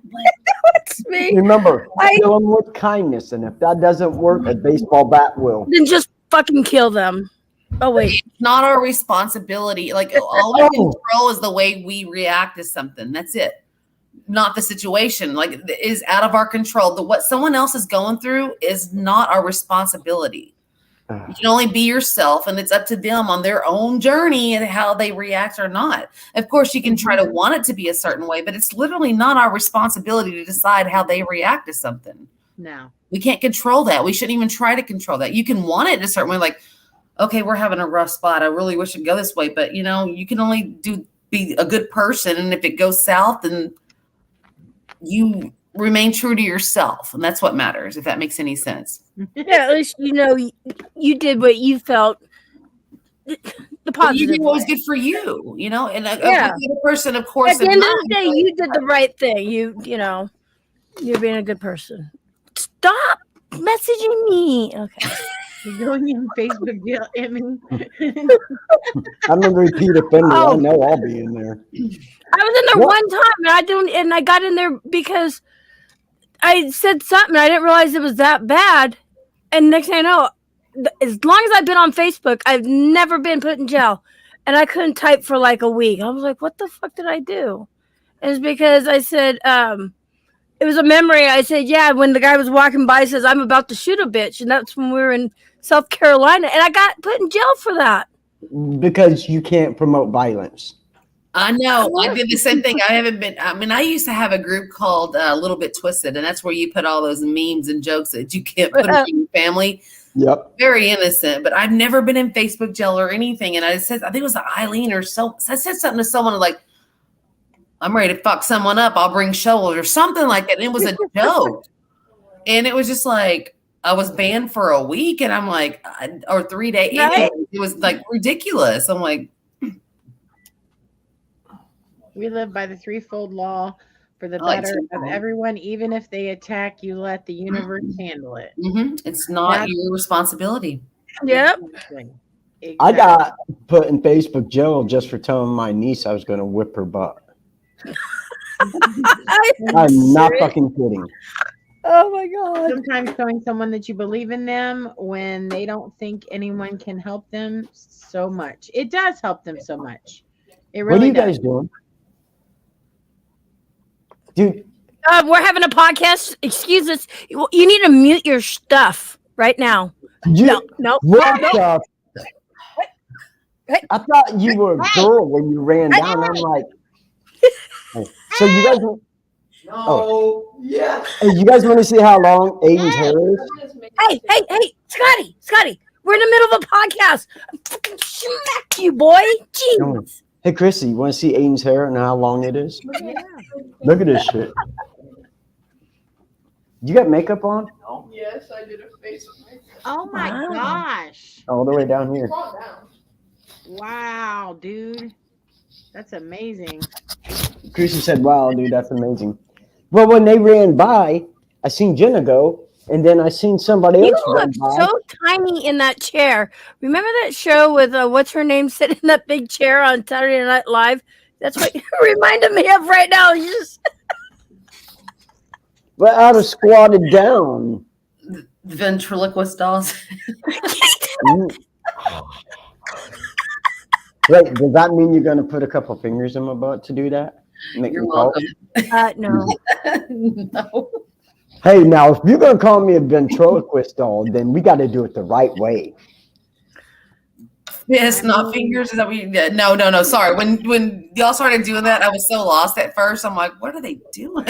[SPEAKER 2] It's me.
[SPEAKER 5] Remember, kill them with kindness. And if that doesn't work, a baseball bat will.
[SPEAKER 2] Then just fucking kill them. Oh wait.
[SPEAKER 4] it's not our responsibility. Like all we control is the way we react to something. That's it. Not the situation. Like it is out of our control. What someone else is going through is not our responsibility. You can only be yourself, and it's up to them on their own journey and how they react or not. Of course, you can try to want it to be a certain way, but it's literally not our responsibility to decide how they react to something.
[SPEAKER 1] No.
[SPEAKER 4] We can't control that. We shouldn't even try to control that. You can want it in a certain way, like, okay, we're having a rough spot. I really wish it'd go this way, but you know, you can only be a good person, and if it goes south, then you remain true to yourself, and that's what matters. If that makes any sense.
[SPEAKER 2] Yeah, at least you know you did what you felt. The positive.
[SPEAKER 4] You did what was
[SPEAKER 2] way.
[SPEAKER 4] good for you, you know. And a good person, of course.
[SPEAKER 2] At the end of the day, you did the right thing. You know, you're being a good person. Stop messaging me. Okay.
[SPEAKER 1] You're going in Facebook jail, Emmy.
[SPEAKER 5] I'm a repeat offender. I know I'll be in there.
[SPEAKER 2] I was in there one time, and I got in there because I said something. I didn't realize it was that bad. And next thing I know, as long as I've been on Facebook, I've never been put in jail. And I couldn't type for like a week. I was like, what the fuck did I do? And it's because I said, it was a memory. I said, yeah, when the guy was walking by, says, I'm about to shoot a bitch. And that's when we were in South Carolina. And I got put in jail for that.
[SPEAKER 5] Because you can't promote violence.
[SPEAKER 4] I know. I did the same thing. I used to have a group called A Little Bit Twisted, and that's where you put all those memes and jokes that you can't put in your family.
[SPEAKER 5] Yep.
[SPEAKER 4] Very innocent, but I've never been in Facebook jail or anything. And I think it was Eileen or so. I said something to someone like, I'm ready to fuck someone up. I'll bring shovels or something like that. And it was a joke. And it was just like, I was banned for a week, and I'm like, or 3 days.
[SPEAKER 2] Right?
[SPEAKER 4] It was like ridiculous. I'm like,
[SPEAKER 1] We live by the threefold law for the
[SPEAKER 4] I like
[SPEAKER 1] better of
[SPEAKER 4] twofold.
[SPEAKER 1] everyone. Even if they attack, you let the universe handle it.
[SPEAKER 4] It's not
[SPEAKER 1] That's-
[SPEAKER 4] your responsibility.
[SPEAKER 2] Yep.
[SPEAKER 1] Exactly.
[SPEAKER 5] I got put in Facebook jail just for telling my niece I was going to whip her butt. I'm not fucking kidding.
[SPEAKER 2] Oh my god.
[SPEAKER 1] Sometimes showing someone that you believe in them when they don't think anyone can help them so much. It does help them so much. It really
[SPEAKER 5] What are you
[SPEAKER 1] does.
[SPEAKER 5] guys doing? Dude,
[SPEAKER 2] We're having a podcast. Excuse us. You need to mute your stuff right now.
[SPEAKER 5] you,
[SPEAKER 2] No.
[SPEAKER 5] what the?
[SPEAKER 2] Hey.
[SPEAKER 5] I thought you were a girl when you ran down. I'm like, so you guys,
[SPEAKER 6] Yeah.
[SPEAKER 5] hey, you guys want to see how long Aiden's hair is?
[SPEAKER 2] Hey, Scotty. We're in the middle of a podcast. I'm fucking smack you, boy. Jeez.
[SPEAKER 5] Hey, Chrissy, you want to see Aiden's hair and how long it is?
[SPEAKER 1] Yeah.
[SPEAKER 5] Look at this shit. You got makeup on?
[SPEAKER 6] Yes, I did a face makeup.
[SPEAKER 1] Oh my
[SPEAKER 2] Wow.
[SPEAKER 1] gosh.
[SPEAKER 5] All the way down here.
[SPEAKER 6] Calm down.
[SPEAKER 1] Wow, dude. That's amazing.
[SPEAKER 5] Chrissy said, wow, dude, that's amazing. Well, when they ran by, I seen Jenna go, and then I seen somebody
[SPEAKER 2] You
[SPEAKER 5] else run
[SPEAKER 2] look
[SPEAKER 5] by.
[SPEAKER 2] so tiny in that chair. Remember that show with what's her name sitting in that big chair on Saturday Night Live? That's what you reminded me of right now. You just
[SPEAKER 5] But I'd have squatted down.
[SPEAKER 4] Ventriloquist dolls.
[SPEAKER 5] Mm. Wait, does that mean you're going to put a couple fingers in my butt to do that? Make
[SPEAKER 4] You're
[SPEAKER 5] me talk?
[SPEAKER 4] welcome.
[SPEAKER 2] no.
[SPEAKER 4] No.
[SPEAKER 5] Hey, now, if you're going to call me a ventriloquist doll, then we got to do it the right way.
[SPEAKER 4] Yes, not fingers. Is that what you did? No. Sorry. When y'all started doing that, I was so lost at first. I'm like, what are they doing?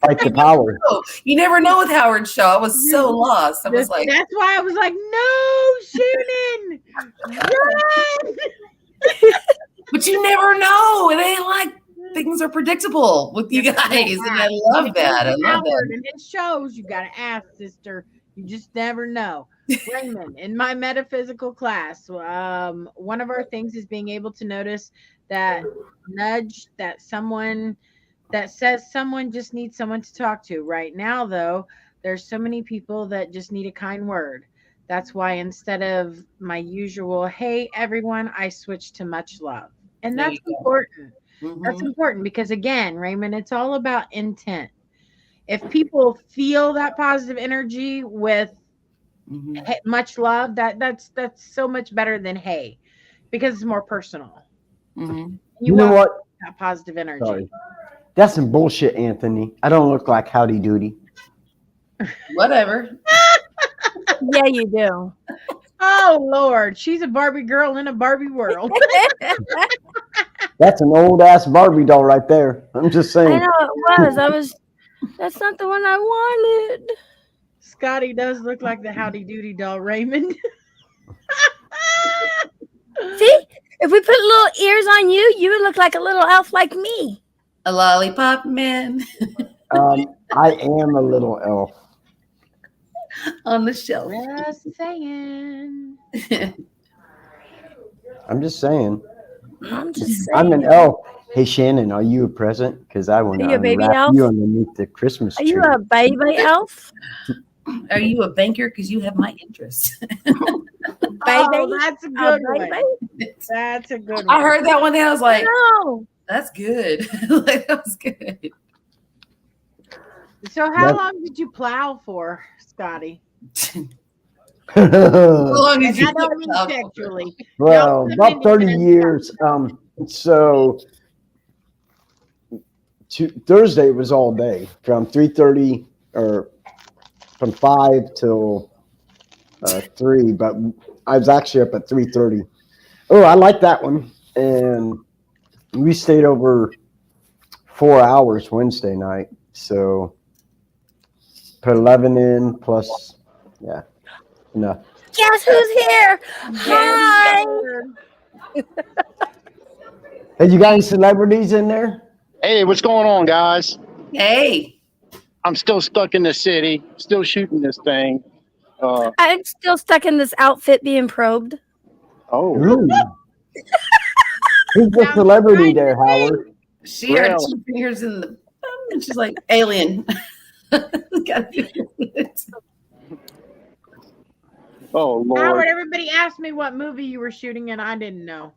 [SPEAKER 5] Fight the power.
[SPEAKER 4] You never know with Howard Shaw. I was so lost. I was like,
[SPEAKER 1] That's why I was like, no, Shannon, run.
[SPEAKER 4] but you never know. It ain't like things are predictable with you guys, and I love that. I love
[SPEAKER 1] Howard
[SPEAKER 4] that.
[SPEAKER 1] and it shows. You got to ask, sister. You just never know. Raymond, in my metaphysical class, one of our things is being able to notice that nudge that someone that says someone just needs someone to talk to. Right now, though, there's so many people that just need a kind word. That's why instead of my usual, hey, everyone, I switched to much love. And
[SPEAKER 4] There
[SPEAKER 1] that's
[SPEAKER 4] you go.
[SPEAKER 1] important. That's important because, again, Raymond, it's all about intent. If people feel that positive energy with much love, that's so much better than hey, because it's more personal.
[SPEAKER 5] You know what?
[SPEAKER 1] That positive energy.
[SPEAKER 5] Sorry. That's some bullshit, Anthony. I don't look like Howdy Doody.
[SPEAKER 4] Whatever.
[SPEAKER 2] Yeah, you do.
[SPEAKER 1] Oh Lord, she's a Barbie girl in a Barbie world.
[SPEAKER 5] That's an old ass Barbie doll right there. I'm just
[SPEAKER 2] I
[SPEAKER 5] saying.
[SPEAKER 2] know it was. That's not the one I wanted.
[SPEAKER 1] Scotty does look like the Howdy Doody doll, Raymond.
[SPEAKER 2] See, if we put little ears on you, you would look like a little elf like me.
[SPEAKER 4] A lollipop man
[SPEAKER 5] I am a little elf.
[SPEAKER 4] on the shelf.
[SPEAKER 1] Just saying.
[SPEAKER 5] I'm just saying.
[SPEAKER 2] I'm just saying.
[SPEAKER 5] I'm an elf. Hey, Shannon, are you a present? Because I want
[SPEAKER 2] Are
[SPEAKER 5] to
[SPEAKER 2] you a baby
[SPEAKER 5] unwrap
[SPEAKER 2] elf?
[SPEAKER 5] you underneath the Christmas
[SPEAKER 2] Are
[SPEAKER 5] tree.
[SPEAKER 2] you a baby elf?
[SPEAKER 4] Are you a banker? Because you have my interest.
[SPEAKER 2] Baby?
[SPEAKER 1] Oh, that's a good
[SPEAKER 2] baby?
[SPEAKER 1] one. That's a good one.
[SPEAKER 4] I heard that one day. I was like,
[SPEAKER 2] No.
[SPEAKER 4] that's good. Like, that was good.
[SPEAKER 1] So how
[SPEAKER 5] Yep.
[SPEAKER 1] long did you plow for, Scotty?
[SPEAKER 4] How long
[SPEAKER 1] And
[SPEAKER 4] did you
[SPEAKER 1] I don't mean
[SPEAKER 4] plow for?
[SPEAKER 1] sexually.
[SPEAKER 5] Well,
[SPEAKER 1] No,
[SPEAKER 5] about 30
[SPEAKER 1] Indian
[SPEAKER 5] years. So Thursday was all day from 3:30 or from 5 till 3, but I was actually up at 3:30. Oh, I like that one. And we stayed over 4 hours Wednesday night. So put 11 in plus, yeah, enough.
[SPEAKER 2] Guess who's here? Hi.
[SPEAKER 5] Hey, you got any celebrities in there?
[SPEAKER 7] Hey, what's going on, guys?
[SPEAKER 4] Hey.
[SPEAKER 7] I'm still stuck in the city, still shooting this thing.
[SPEAKER 2] I'm still stuck in this outfit being probed.
[SPEAKER 7] Oh,
[SPEAKER 5] Ooh. Who's the celebrity there, Howard?
[SPEAKER 4] She had
[SPEAKER 7] Well.
[SPEAKER 4] 2 fingers in the and she's like, alien. Gotta do it.
[SPEAKER 7] oh Lord.
[SPEAKER 1] Howard, everybody asked me what movie you were shooting, and I didn't know.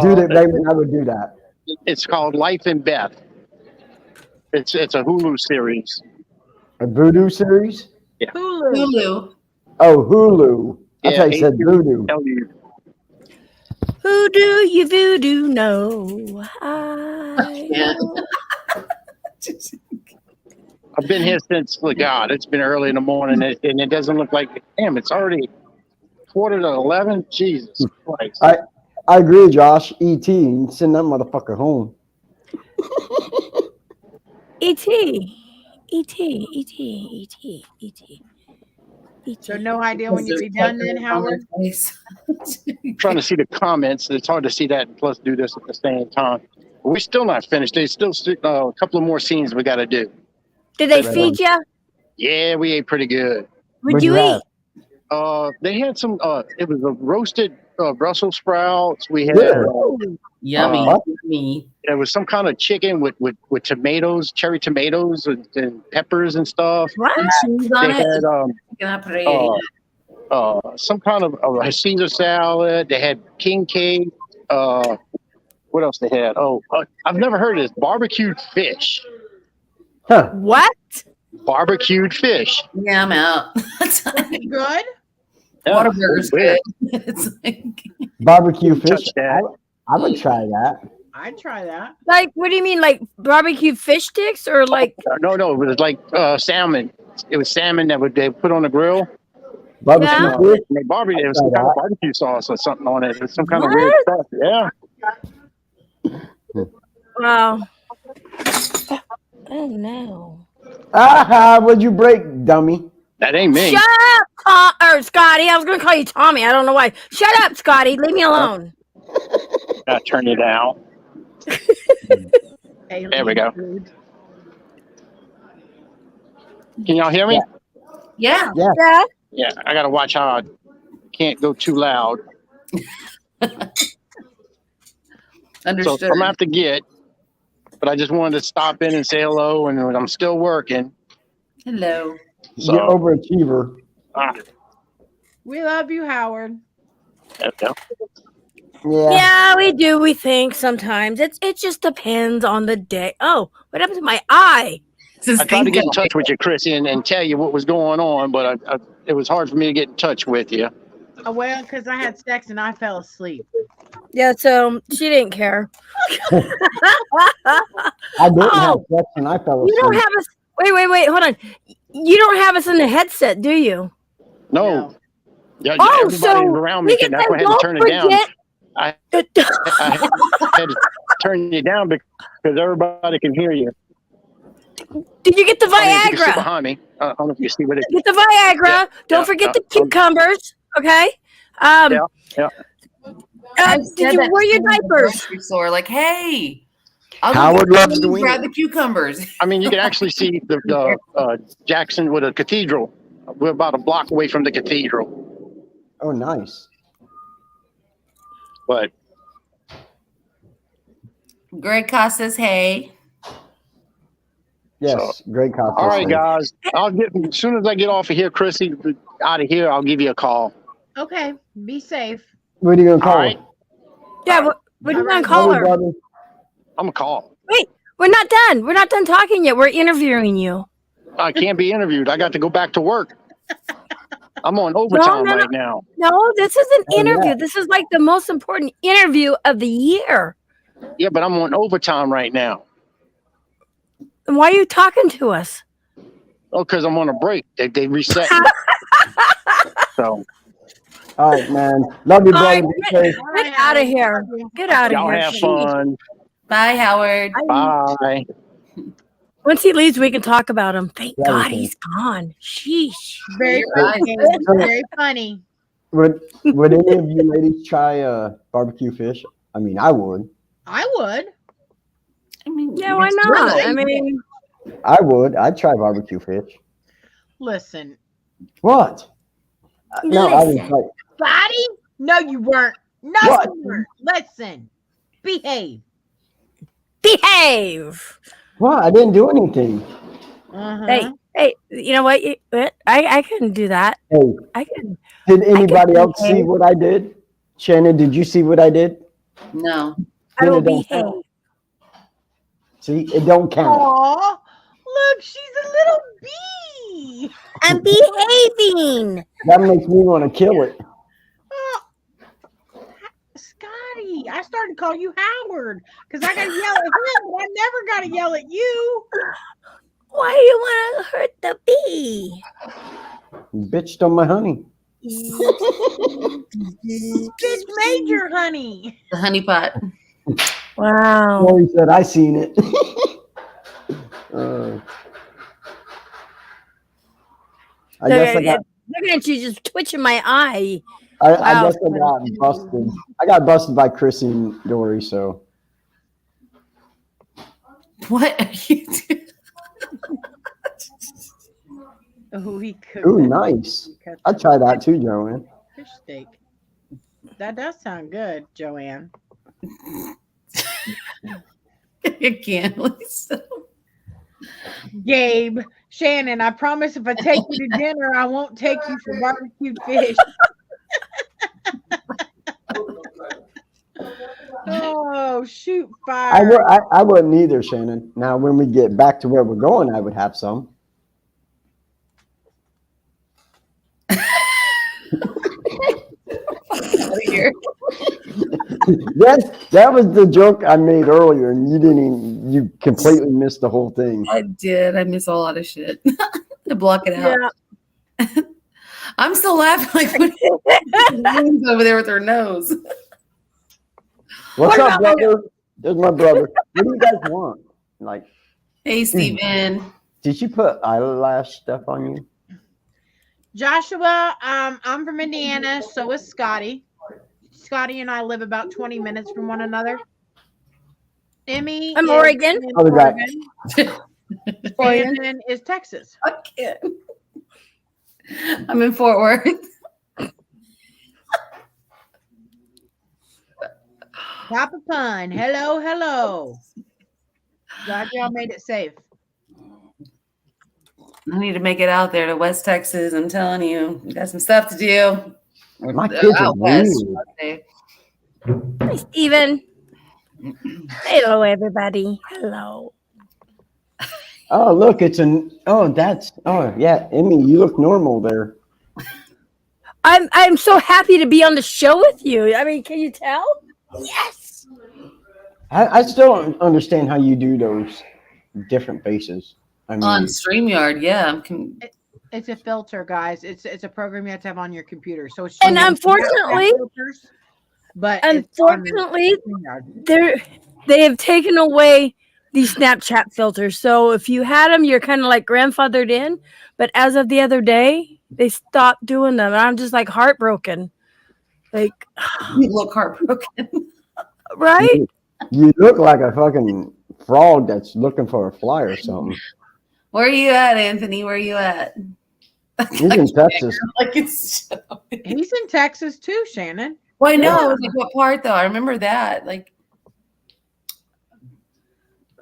[SPEAKER 5] Dude, it made me never do that.
[SPEAKER 7] It's called Life and Beth. It's a Hulu series.
[SPEAKER 5] A voodoo series?
[SPEAKER 1] Hulu.
[SPEAKER 4] Hulu.
[SPEAKER 5] Oh, Hulu. I thought you said voodoo.
[SPEAKER 7] Tell you.
[SPEAKER 2] Who do you voodoo know? I
[SPEAKER 4] Yeah.
[SPEAKER 2] know.
[SPEAKER 7] I've been here since, God, it's been early in the morning, and it doesn't look like, damn, it's already 10:45. Jesus Christ.
[SPEAKER 5] I agree, Josh. E.T. Send that motherfucker home.
[SPEAKER 2] E.T. E.T. E.T. E.T. E.T.
[SPEAKER 1] So no idea when you'll be done then, Howard?
[SPEAKER 7] Trying to see the comments. It's hard to see that and plus do this at the same time. We're still not finished. There's still a couple of more scenes we got to do.
[SPEAKER 2] Did they
[SPEAKER 5] Right
[SPEAKER 2] feed you?
[SPEAKER 7] Yeah, we ate pretty good.
[SPEAKER 2] Would you eat?
[SPEAKER 7] They had some. It was a roasted Brussels sprouts. We had.
[SPEAKER 5] Yeah.
[SPEAKER 4] Yummy. Yummy.
[SPEAKER 7] There was some kind of chicken with tomatoes, cherry tomatoes, and peppers and stuff.
[SPEAKER 2] What?
[SPEAKER 4] And cheese on
[SPEAKER 7] They
[SPEAKER 4] it.
[SPEAKER 7] had some kind of a Caesar salad. They had king cake. What else they had? I've never heard of this. Barbecued fish.
[SPEAKER 5] Huh.
[SPEAKER 2] What?
[SPEAKER 7] Barbecued fish.
[SPEAKER 4] Yeah, I'm out.
[SPEAKER 1] Good?
[SPEAKER 4] Whataburger's
[SPEAKER 7] weird.
[SPEAKER 4] good. It's like
[SPEAKER 5] Barbecue fish.
[SPEAKER 7] Touch that.
[SPEAKER 5] I would try that.
[SPEAKER 1] I'd try that.
[SPEAKER 2] Like, what do you mean? Like barbecue fish sticks or like?
[SPEAKER 7] No, it was like salmon. It was salmon that they put on the grill.
[SPEAKER 5] Barbecue
[SPEAKER 2] Yeah.
[SPEAKER 5] fish.
[SPEAKER 7] And they barbecue. There was some kind of barbecue sauce or something on it. It was some kind of weird stuff. Yeah.
[SPEAKER 2] Wow. Oh no.
[SPEAKER 5] Ah, what'd you break, dummy?
[SPEAKER 7] That ain't me.
[SPEAKER 2] Shut up, Scotty. I was going to call you Tommy. I don't know why. Shut up, Scotty. Leave me alone.
[SPEAKER 7] Gotta turn you down. There we go. Can y'all hear me?
[SPEAKER 4] yeah.
[SPEAKER 5] Yeah.
[SPEAKER 2] Yeah.
[SPEAKER 7] Yeah, I gotta watch how I can't go too loud.
[SPEAKER 4] Understood.
[SPEAKER 7] So I'm gonna have to get, but I just wanted to stop in and say hello, and I'm still working.
[SPEAKER 4] Hello.
[SPEAKER 7] So
[SPEAKER 5] You're overachiever.
[SPEAKER 1] We love you, Howard.
[SPEAKER 7] there we go.
[SPEAKER 5] Yeah.
[SPEAKER 2] Yeah, we do. We think sometimes. It just depends on the day. Oh, what happened to my eye?
[SPEAKER 7] I tried to get in touch with you, Chrissy, and tell you what was going on, but it was hard for me to get in touch with you.
[SPEAKER 1] Well, because I had sex and I fell asleep.
[SPEAKER 2] Yeah, so she didn't care.
[SPEAKER 5] I didn't have sex and I fell asleep.
[SPEAKER 2] You don't have us. Wait. Hold on. You don't have us in the headset, do you?
[SPEAKER 7] No. Yeah,
[SPEAKER 2] Oh,
[SPEAKER 7] everybody
[SPEAKER 2] so
[SPEAKER 7] around me
[SPEAKER 2] we
[SPEAKER 7] can.
[SPEAKER 2] can
[SPEAKER 7] That's why I had to turn it down.
[SPEAKER 2] forget.
[SPEAKER 7] I had to turn you down because everybody can hear you.
[SPEAKER 2] Did you get the
[SPEAKER 7] I mean, you can see
[SPEAKER 2] Viagra?
[SPEAKER 7] behind me. I don't know if you see what it.
[SPEAKER 2] Get the Viagra.
[SPEAKER 7] Yeah,
[SPEAKER 2] Don't
[SPEAKER 7] yeah,
[SPEAKER 2] forget
[SPEAKER 7] yeah.
[SPEAKER 2] the cucumbers. Okay.
[SPEAKER 7] Yeah.
[SPEAKER 2] Did you wear your diapers?
[SPEAKER 4] Store like, hey, I'll
[SPEAKER 3] Howard
[SPEAKER 4] go
[SPEAKER 3] loves to win.
[SPEAKER 4] grab the cucumbers.
[SPEAKER 7] I mean, you can actually see the Jackson with a cathedral. We're about a block away from the cathedral,
[SPEAKER 5] Oh, nice.
[SPEAKER 7] but
[SPEAKER 4] Greg Cost says, hey.
[SPEAKER 5] Yes, great conversation.
[SPEAKER 7] all right, guys. I'll get as soon as I get off of here, Chrissy, out of here. I'll give you a call.
[SPEAKER 1] Okay. Be safe.
[SPEAKER 5] What are you gonna
[SPEAKER 7] All
[SPEAKER 5] call
[SPEAKER 7] right.
[SPEAKER 5] her?
[SPEAKER 2] Yeah. What are you
[SPEAKER 1] All
[SPEAKER 2] gonna
[SPEAKER 1] right,
[SPEAKER 2] call her?
[SPEAKER 5] Brother.
[SPEAKER 7] I'm gonna call.
[SPEAKER 2] Wait, we're not done. We're not done talking yet. We're interviewing you.
[SPEAKER 7] I can't be interviewed. I got to go back to work. I'm on overtime
[SPEAKER 2] no.
[SPEAKER 7] right now.
[SPEAKER 2] No, this is an
[SPEAKER 5] Oh,
[SPEAKER 2] interview.
[SPEAKER 5] yeah.
[SPEAKER 2] This is like the most important interview of the year.
[SPEAKER 7] Yeah, but I'm on overtime right now.
[SPEAKER 2] And why are you talking to us?
[SPEAKER 7] Oh, because I'm on a break. They reset me. So
[SPEAKER 5] All right, man. Love you,
[SPEAKER 2] All right,
[SPEAKER 5] brother. Be safe.
[SPEAKER 2] Get out of here. Get out of
[SPEAKER 7] y'all
[SPEAKER 2] here.
[SPEAKER 7] have fun.
[SPEAKER 4] Bye, Howard.
[SPEAKER 7] Bye.
[SPEAKER 2] Once he leaves, we can talk about him. Thank
[SPEAKER 5] Yeah,
[SPEAKER 2] God
[SPEAKER 5] we can.
[SPEAKER 2] he's gone. Sheesh.
[SPEAKER 1] Very
[SPEAKER 4] You're right.
[SPEAKER 1] funny. Very funny.
[SPEAKER 5] Would any of you ladies try barbecue fish? I mean, I would.
[SPEAKER 1] I would.
[SPEAKER 4] I mean,
[SPEAKER 2] Yeah, why
[SPEAKER 4] it's
[SPEAKER 2] not?
[SPEAKER 4] good.
[SPEAKER 2] I mean,
[SPEAKER 5] I would. I'd try barbecue fish.
[SPEAKER 1] Listen,
[SPEAKER 5] What? No, I was
[SPEAKER 2] Listen.
[SPEAKER 5] like,
[SPEAKER 1] Scotty. No, you weren't. No,
[SPEAKER 5] What?
[SPEAKER 1] you weren't. Listen, behave.
[SPEAKER 2] Behave.
[SPEAKER 5] what? I didn't do anything.
[SPEAKER 1] Uh-huh.
[SPEAKER 2] Hey, you know what? I couldn't do that.
[SPEAKER 5] Hey,
[SPEAKER 2] I can.
[SPEAKER 5] did anybody else see
[SPEAKER 2] behave.
[SPEAKER 5] what I did? Shannon, did you see what I did?
[SPEAKER 4] No.
[SPEAKER 2] I
[SPEAKER 5] Then
[SPEAKER 2] will
[SPEAKER 5] it don't
[SPEAKER 2] behave.
[SPEAKER 5] count. See, it don't count.
[SPEAKER 1] Aw, look, she's a little bee.
[SPEAKER 2] I'm behaving.
[SPEAKER 5] That makes me want to kill it.
[SPEAKER 1] Oh, Scotty, I started to call you Howard because I got to yell at him, but I never got to yell at you.
[SPEAKER 2] Why do you want to hurt the bee?
[SPEAKER 5] Bitch stole my honey.
[SPEAKER 1] Bitch made your honey.
[SPEAKER 4] The honey pot.
[SPEAKER 2] Wow.
[SPEAKER 5] Lori said, I seen it. I guess I got.
[SPEAKER 2] Looking at you, just twitching my eye.
[SPEAKER 5] I
[SPEAKER 2] Wow.
[SPEAKER 5] guess I got busted. I got busted by Chrissy and Dory. So
[SPEAKER 4] What are you doing?
[SPEAKER 1] Oh, he cooked
[SPEAKER 5] ooh,
[SPEAKER 1] that
[SPEAKER 5] nice. I'd try that too, Joanne.
[SPEAKER 1] fish steak. That does sound good, Joanne.
[SPEAKER 4] You can't, Lisa.
[SPEAKER 1] Gabe, Shannon, I promise if I take you to dinner, I won't take you for barbecued fish. Oh, shoot fire.
[SPEAKER 5] I wouldn't either, Shannon. Now, when we get back to where we're going, I would have some. That was the joke I made earlier, and you completely missed the whole thing.
[SPEAKER 4] I did. I miss a lot of shit. To block it out.
[SPEAKER 2] Yeah.
[SPEAKER 4] I'm still laughing like what over there with her nose.
[SPEAKER 5] What's up, brother? There's my brother. What do you guys want? Like,
[SPEAKER 4] Hey, Steven.
[SPEAKER 5] did you put eyelash stuff on you?
[SPEAKER 1] Joshua, I'm from Indiana, so is Scotty. Scotty and I live about 20 minutes from one another. Emmy
[SPEAKER 2] I'm
[SPEAKER 1] is
[SPEAKER 2] Oregon.
[SPEAKER 1] in
[SPEAKER 5] Oh, we got-
[SPEAKER 2] Oregon.
[SPEAKER 1] Brandon is Texas.
[SPEAKER 4] I can't. I'm in Fort Worth.
[SPEAKER 1] Papa Pun. Hello, hello. Glad y'all made it safe.
[SPEAKER 4] I need to make it out there to West Texas. I'm telling you, we got some stuff to do.
[SPEAKER 5] My kids are
[SPEAKER 4] Out west,
[SPEAKER 5] weird.
[SPEAKER 4] I'd say.
[SPEAKER 2] Hi, Steven. Hello, everybody. Hello.
[SPEAKER 5] Oh, look, yeah, Emmy, you look normal there.
[SPEAKER 2] I'm so happy to be on the show with you. I mean, can you tell? Yes.
[SPEAKER 5] I still don't understand how you do those different faces. I mean,
[SPEAKER 4] On StreamYard, yeah.
[SPEAKER 1] It's a filter, guys. It's a program you have to have on your computer. So it's
[SPEAKER 2] And unfortunately,
[SPEAKER 1] filters, but it's on the
[SPEAKER 2] unfortunately,
[SPEAKER 1] StreamYard.
[SPEAKER 2] they have taken away these Snapchat filters. So if you had them, you're kind of like grandfathered in. But as of the other day, they stopped doing them. And I'm just like heartbroken. Like,
[SPEAKER 4] You look heartbroken.
[SPEAKER 2] right?
[SPEAKER 5] you look like a fucking frog that's looking for a fly or something.
[SPEAKER 4] Where are you at, Anthony? Where are you at?
[SPEAKER 5] He's in Texas.
[SPEAKER 4] Like it's.
[SPEAKER 1] He's in Texas too, Shannon.
[SPEAKER 4] Well, I know. Like what part though? I remember that. Like.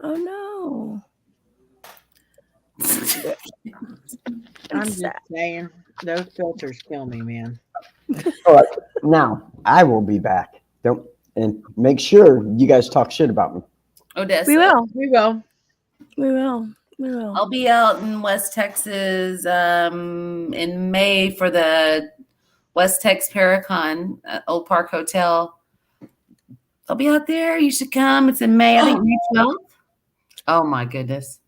[SPEAKER 2] Oh no.
[SPEAKER 1] I'm just saying, those filters kill me, man.
[SPEAKER 5] All right, now I will be back. Don't and make sure you guys talk shit about me.
[SPEAKER 4] Odessa.
[SPEAKER 2] We will.
[SPEAKER 1] We will.
[SPEAKER 2] We will. We will.
[SPEAKER 4] I'll be out in West Texas in May for the West Tex Paracon at Old Park Hotel. I'll be out there. You should come. It's in May. I think May 12th. Oh my goodness.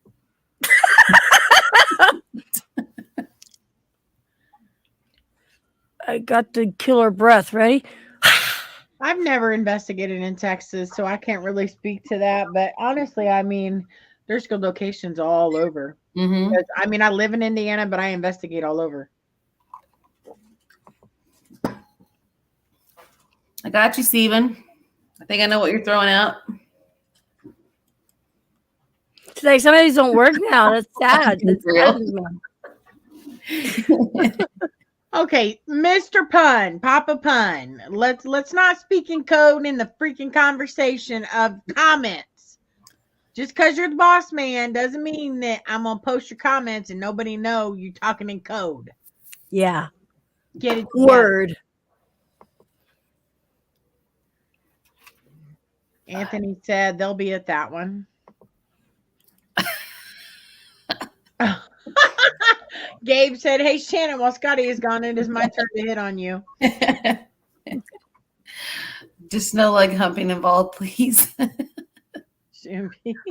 [SPEAKER 2] I got the killer breath. Ready?
[SPEAKER 1] I've never investigated in Texas, so I can't really speak to that. But honestly, I mean, there's good locations all over.
[SPEAKER 4] Mm-hmm.
[SPEAKER 1] I mean, I live in Indiana, but I investigate all over.
[SPEAKER 4] I got you, Steven. I think I know what you're throwing out.
[SPEAKER 2] It's like some of these don't work now. That's sad. That's
[SPEAKER 4] Real.
[SPEAKER 2] sad.
[SPEAKER 1] Okay, Mr. Pun, Papa Pun. Let's not speak in code in the freaking conversation of comments. Just because you're the boss man doesn't mean that I'm gonna post your comments and nobody know you talking in code.
[SPEAKER 2] Yeah.
[SPEAKER 1] Get it together.
[SPEAKER 2] Word.
[SPEAKER 1] Anthony said they'll be at that one. Gabe said, "Hey Shannon, while Scotty is gone, it is my turn to hit on you."
[SPEAKER 4] Just no leg humping involved, please.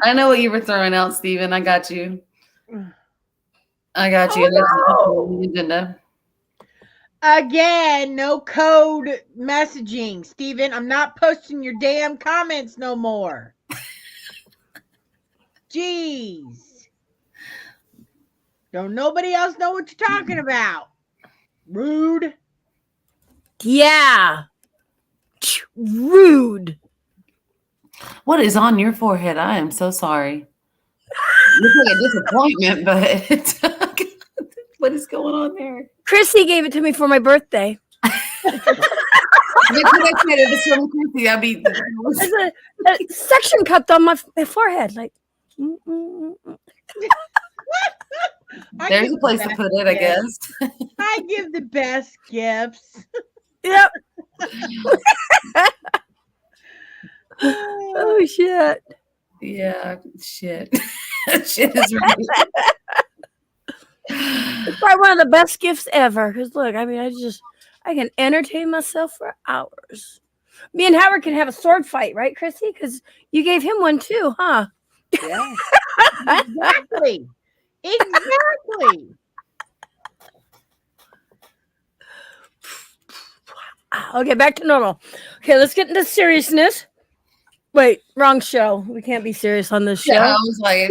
[SPEAKER 4] I know what you were throwing out, Steven. I got you. I got you.
[SPEAKER 2] Oh,
[SPEAKER 4] No.
[SPEAKER 1] Again, no code messaging. Steven, I'm not posting your damn comments no more. Jeez. Don't nobody else know what you're talking about. Rude.
[SPEAKER 2] Yeah. Rude.
[SPEAKER 4] What is on your forehead? I am so sorry. Looks like a disappointment, but what is going on there?
[SPEAKER 2] Chrissy gave it to me for my birthday.
[SPEAKER 4] That'd be
[SPEAKER 2] There's a section cut on my forehead. Like,
[SPEAKER 4] there's a place to put it, I guess.
[SPEAKER 1] I give the best gifts.
[SPEAKER 2] yep. Oh, shit.
[SPEAKER 4] Yeah, shit. Shit is right.
[SPEAKER 2] It's probably one of the best gifts ever. Because look, I mean, I can entertain myself for hours. Me and Howard can have a sword fight, right, Chrissy? Because you gave him one too, huh?
[SPEAKER 1] Yeah. Exactly. Exactly.
[SPEAKER 2] Okay, back to normal. Okay, let's get into seriousness. Wait, wrong show. We can't be serious on this show.
[SPEAKER 4] Yeah, I was like,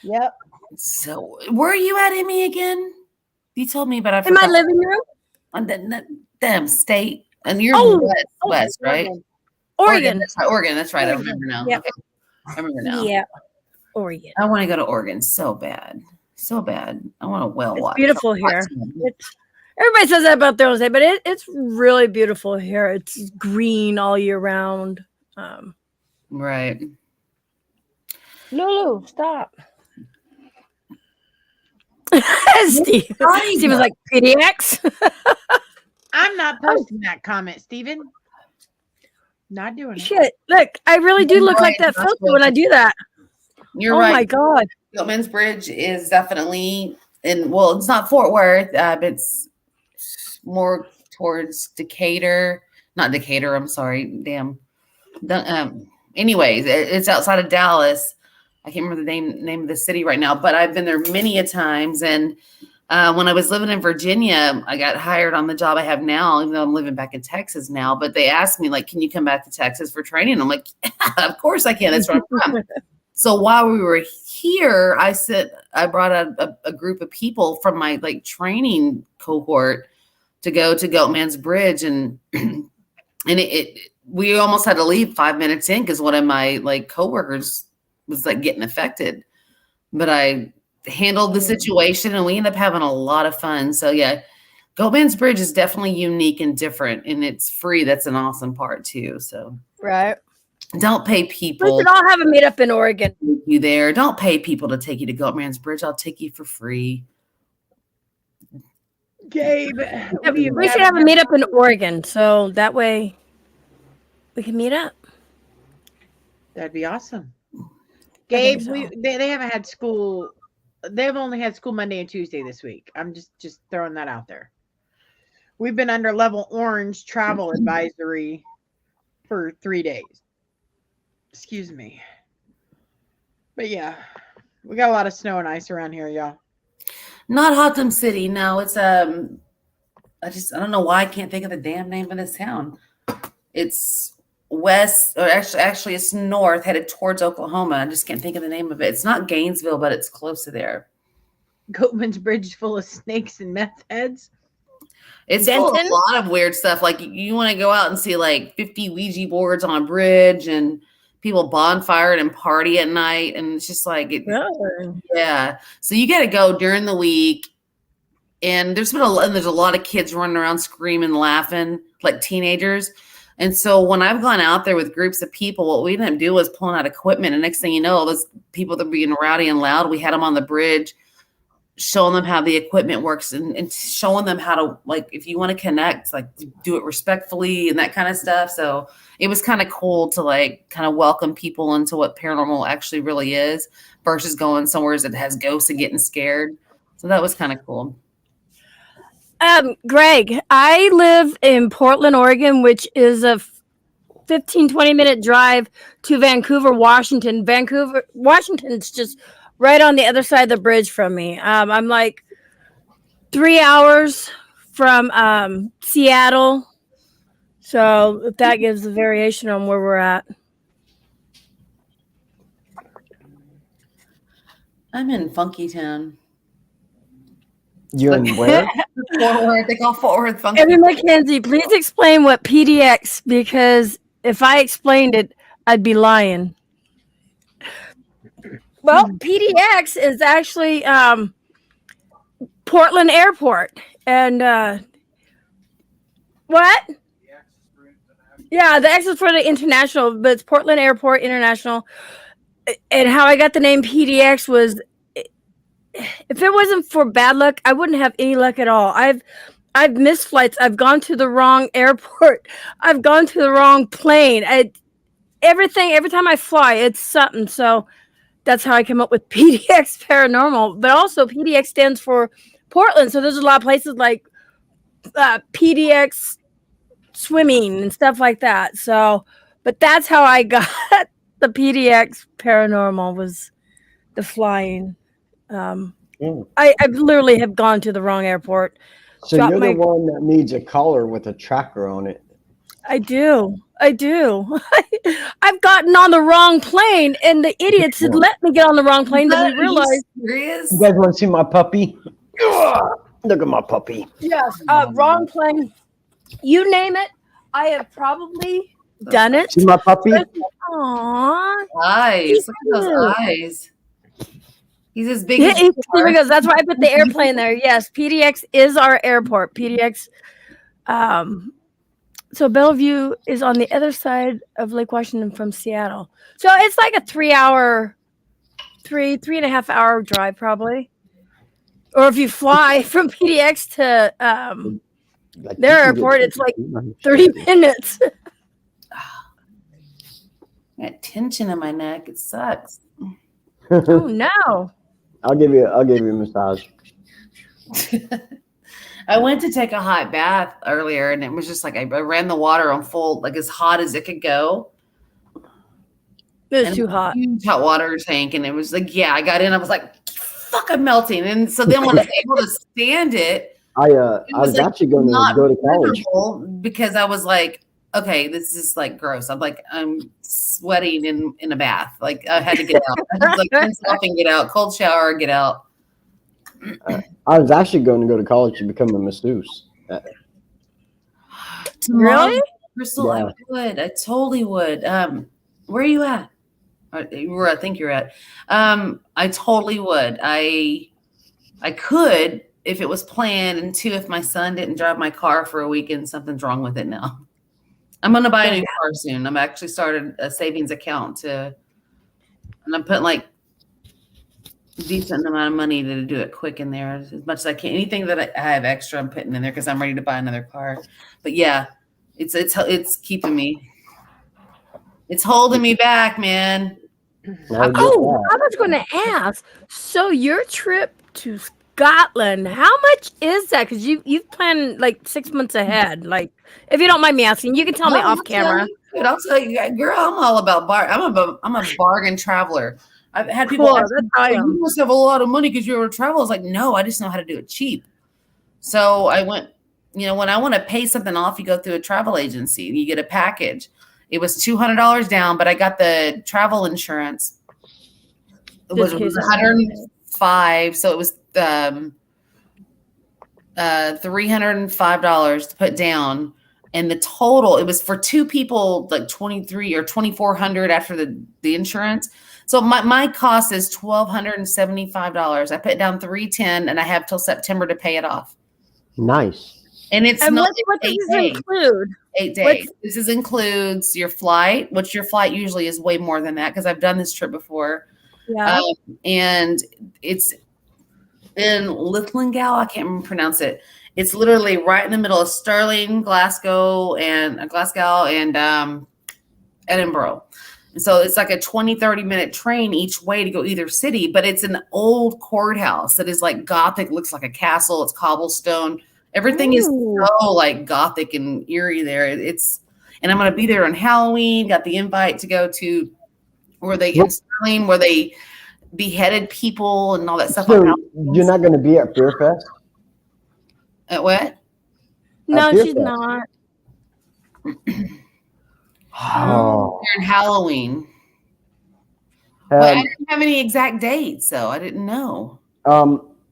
[SPEAKER 1] Yep.
[SPEAKER 4] so where are you at, Amy, again? You told me, but I
[SPEAKER 2] In
[SPEAKER 4] forgot.
[SPEAKER 2] my living room?
[SPEAKER 4] On the damn state. And you're west, right?
[SPEAKER 2] Oregon.
[SPEAKER 4] That's right. Oregon. That's right. I remember now.
[SPEAKER 2] Yep.
[SPEAKER 4] Okay. I remember now.
[SPEAKER 2] Yeah. Oregon.
[SPEAKER 4] I want to go to Oregon so bad. So bad. I want to whale watch.
[SPEAKER 2] Beautiful here. Everybody says that about their own state, but it's really beautiful here. It's green all year round.
[SPEAKER 4] Right.
[SPEAKER 2] Lulu, stop. Steve was like, PDX.
[SPEAKER 1] I'm not posting that comment, Steven. Not doing it.
[SPEAKER 2] Shit. Look, I really do look like that filter when I do that.
[SPEAKER 4] You're right.
[SPEAKER 2] Oh my God.
[SPEAKER 4] Goatman's Bridge is definitely it's not Fort Worth, but it's more towards Decatur. Not Decatur, I'm sorry. Damn. Anyways, it's outside of Dallas. I can't remember the name of the city right now, but I've been there many a times. And when I was living in Virginia, I got hired on the job I have now, even though I'm living back in Texas now. But they asked me, like, can you come back to Texas for training? I'm like, yeah, of course I can. That's where I'm from. So while we were here, I brought a group of people from my like training cohort to go to Goatman's Bridge, and we almost had to leave 5 minutes in because one of my like coworkers was like getting affected, but I handled the situation and we ended up having a lot of fun. So yeah, Goatman's Bridge is definitely unique and different, and it's free. That's an awesome part too. So
[SPEAKER 2] right.
[SPEAKER 4] Don't pay people.
[SPEAKER 2] We should all have a meetup in Oregon.
[SPEAKER 4] You there. Don't pay people to take you to Goatman's Bridge. I'll take you for free.
[SPEAKER 1] Gabe,
[SPEAKER 2] We should have a meetup in Oregon, so that way we can meet up.
[SPEAKER 1] That'd be awesome. Gabe,
[SPEAKER 2] so.
[SPEAKER 1] they haven't had school. They've only had school Monday and Tuesday this week. I'm just throwing that out there. We've been under level orange travel advisory for 3 days. Excuse me. But yeah, we got a lot of snow and ice around here, y'all.
[SPEAKER 4] Not Hotham City. No, it's I don't know why I can't think of the damn name of this town. It's west, or actually it's north, headed towards Oklahoma. I just can't think of the name of it. It's not Gainesville, but it's close to there.
[SPEAKER 1] Goatman's Bridge is full of snakes and meth heads.
[SPEAKER 4] It's full of a lot of weird stuff. Like you want to go out and see like 50 Ouija boards on a bridge and people bonfire and party at night, and it's just like
[SPEAKER 2] Really?
[SPEAKER 4] yeah. So you got to go during the week, and there's a lot of kids running around screaming, laughing like teenagers. And so when I've gone out there with groups of people, what we didn't do was pulling out equipment, and next thing you know, those people that were being rowdy and loud, we had them on the bridge, showing them how the equipment works and showing them how to, like, if you want to connect, like, do it respectfully and that kind of stuff. So it was kind of cool to like kind of welcome people into what paranormal actually really is versus going somewhere that has ghosts and getting scared. So that was kind of cool.
[SPEAKER 2] Greg, I live in Portland, Oregon, which is a 15-20 minute drive to Vancouver, Washington. Washington's just right on the other side of the bridge from me. I'm like 3 hours from Seattle. So if that gives a variation on where we're at.
[SPEAKER 4] I'm in Funky Town.
[SPEAKER 5] You in where?
[SPEAKER 4] Fort Worth. They call Fort Worth Funky.
[SPEAKER 2] Evan McKenzie, please explain what PDX, because if I explained it, I'd be lying. Well, PDX is actually Portland Airport. And what? Yeah, the X is for the international, but it's Portland Airport International. And how I got the name PDX was, if it wasn't for bad luck, I wouldn't have any luck at all. I've missed flights. I've gone to the wrong airport. I've gone to the wrong plane. Every time I fly, it's something. So that's how I came up with PDX Paranormal. But also PDX stands for Portland. So there's a lot of places like PDX swimming and stuff like that. So, but that's how I got the PDX Paranormal, was the flying. I literally have gone to the wrong airport.
[SPEAKER 5] So you're the one that needs a collar with a tracker on it.
[SPEAKER 2] I do. I've gotten on the wrong plane, and the idiots had let me get on the wrong plane. Then we realized.
[SPEAKER 4] Serious?
[SPEAKER 5] You guys want to see my puppy? Look at my puppy.
[SPEAKER 2] Yes, wrong plane. You name it, I have probably done it.
[SPEAKER 5] See my puppy?
[SPEAKER 2] Aww.
[SPEAKER 4] Eyes. Look at those eyes. He's as big as
[SPEAKER 2] here he goes. That's why I put the airplane there. Yes, PDX is our airport. PDX. So Bellevue is on the other side of Lake Washington from Seattle. So it's like a 3 and a half hour drive probably. Or if you fly from PDX to their airport, it's like 30 minutes.
[SPEAKER 4] I got tension in my neck. It sucks.
[SPEAKER 2] Oh no.
[SPEAKER 5] I'll give you a massage.
[SPEAKER 4] I went to take a hot bath earlier, and it was just like I ran the water on full, like as hot as it could go.
[SPEAKER 2] It was too hot.
[SPEAKER 4] Huge hot water tank, and it was like, yeah, I got in. I was like, fuck, I'm melting. And so then when I was able to stand it,
[SPEAKER 5] I was like actually going to go to college
[SPEAKER 4] because I was like, okay, this is like gross. I'm sweating in a bath. Like I had to get out. I was like, rinse off and get out. Cold shower, get out.
[SPEAKER 5] I was actually going to go to college to become a masseuse.
[SPEAKER 2] Really?
[SPEAKER 4] Crystal, yeah. I would. I totally would. Where are you at? Where I think you're at. I totally would. I could if it was planned, and two, if my son didn't drive my car for a week and something's wrong with it now. I'm going to buy a new car soon. I'm actually started a savings account and I'm putting like a decent amount of money to do it quick in there as much as I can. Anything that I have extra, I'm putting in there because I'm ready to buy another car. But yeah, it's keeping me. It's holding me back, man.
[SPEAKER 2] I was going to ask. So your trip to Scotland, how much is that? Because you've planned like 6 months ahead. Like, if you don't mind me asking, you can tell me off camera.
[SPEAKER 4] I'll tell you, girl, I'm all about I'm a bargain traveler. I've had people ask me, you must have a lot of money because you're a traveler. I was like, no, I just know how to do it cheap. So I went, when I want to pay something off, you go through a travel agency and you get a package. It was $200 down, but I got the travel insurance. It was $105, so it was $305 to put down. And the total, it was for 2 people, like 23 or 2,400 after the insurance. So my cost is $1,275. I put down $310, and I have till September to pay it off.
[SPEAKER 5] Nice.
[SPEAKER 4] And it's
[SPEAKER 2] And
[SPEAKER 4] not
[SPEAKER 2] what does
[SPEAKER 4] 8
[SPEAKER 2] this
[SPEAKER 4] days.
[SPEAKER 2] include?
[SPEAKER 4] 8 days. This includes your flight, which your flight usually is way more than that because I've done this trip before.
[SPEAKER 2] Yeah.
[SPEAKER 4] And it's in Linlithgow. I can't pronounce it. It's literally right in the middle of Stirling, Glasgow, and Edinburgh. And so it's like a 20-30 minute train each way to go either city, but it's an old courthouse that is like Gothic, looks like a castle. It's cobblestone. Everything is so like Gothic and eerie there. And I'm going to be there on Halloween. Got the invite to go to where they beheaded people and all that stuff.
[SPEAKER 5] So you're not going to be at Fear Fest?
[SPEAKER 4] At what?
[SPEAKER 2] No,
[SPEAKER 5] Fear
[SPEAKER 2] she's
[SPEAKER 5] Fest.
[SPEAKER 2] not.
[SPEAKER 5] Oh.
[SPEAKER 4] During Halloween. But I didn't have any exact dates, so I didn't know.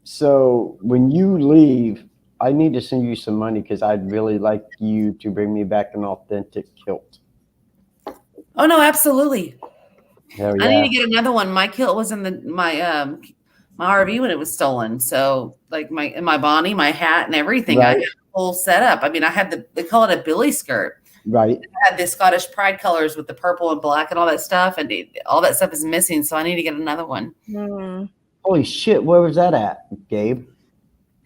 [SPEAKER 5] So when you leave, I need to send you some money because I'd really like you to bring me back an authentic kilt.
[SPEAKER 4] Oh no, absolutely.
[SPEAKER 5] Hell yeah.
[SPEAKER 4] I need to get another one. My kilt was in my RV when it was stolen. So like my Bonnie, my hat, and everything.
[SPEAKER 5] Right.
[SPEAKER 4] I had the whole setup. I mean, I had they call it a billy skirt.
[SPEAKER 5] Right.
[SPEAKER 4] I had the Scottish Pride colors with the purple and black and all that stuff, and all that stuff is missing. So I need to get another one.
[SPEAKER 5] Holy shit! Where was that at, Gabe?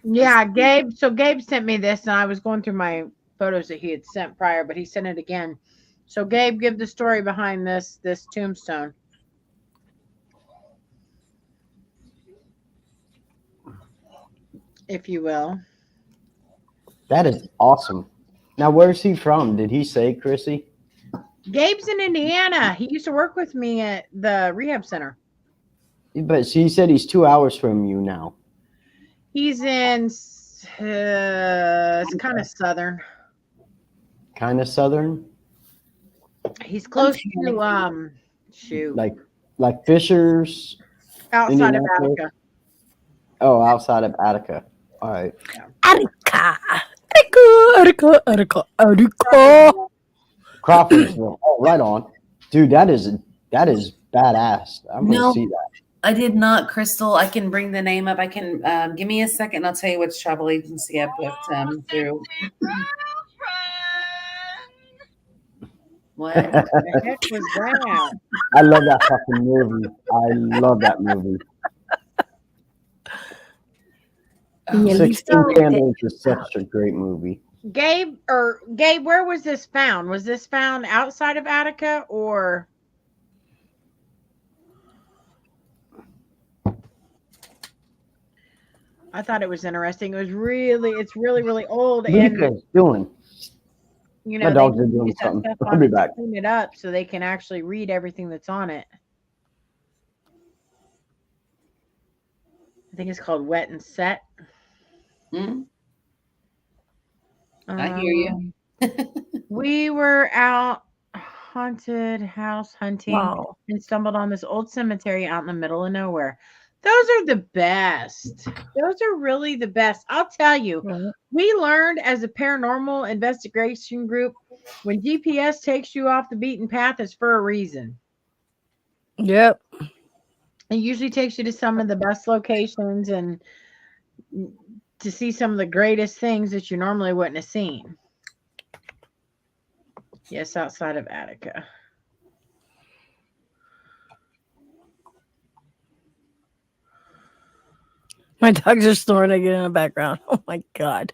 [SPEAKER 1] Yeah, Gabe. So Gabe sent me this, and I was going through my photos that he had sent prior, but he sent it again. So Gabe, give the story behind this tombstone. If you will.
[SPEAKER 5] That is awesome. Now, where's he from? Did he say, Chrissy?
[SPEAKER 1] Gabe's in Indiana. He used to work with me at the rehab center.
[SPEAKER 5] But he said he's 2 hours from you now.
[SPEAKER 1] He's in, it's kind of southern.
[SPEAKER 5] Kind of southern?
[SPEAKER 1] He's close to, shoot.
[SPEAKER 5] Like Fishers?
[SPEAKER 1] Outside of Attica.
[SPEAKER 5] Oh, outside of Attica. All right.
[SPEAKER 2] Attica.
[SPEAKER 5] Crawfordsville. Oh, right on. Dude, that is badass. I'm going to see that.
[SPEAKER 4] I did not, Crystal. I can bring the name up. I can give me a second. I'll tell you which travel agency I booked through. What
[SPEAKER 1] the heck was that?
[SPEAKER 5] I love that fucking movie. I love that movie. 16 Candles is such a great movie.
[SPEAKER 1] Gabe, where was this found? Was this found outside of Attica or? I thought it was interesting. It's really old.
[SPEAKER 5] What are you guys doing?
[SPEAKER 1] You know,
[SPEAKER 5] my dogs are doing something. I'll be back.
[SPEAKER 1] Clean it up so they can actually read everything that's on it. I think it's called Wet and Set.
[SPEAKER 4] I hear you.
[SPEAKER 1] We were out haunted house hunting and stumbled on this old cemetery out in the middle of nowhere. Those are the best. Those are really the best. I'll tell you, we learned as a paranormal investigation group, when GPS takes you off the beaten path, it's for a reason.
[SPEAKER 2] Yep.
[SPEAKER 1] It usually takes you to some of the best locations and to see some of the greatest things that you normally wouldn't have seen. Yes, outside of Attica.
[SPEAKER 2] My dogs are snoring again in the background. Oh my God.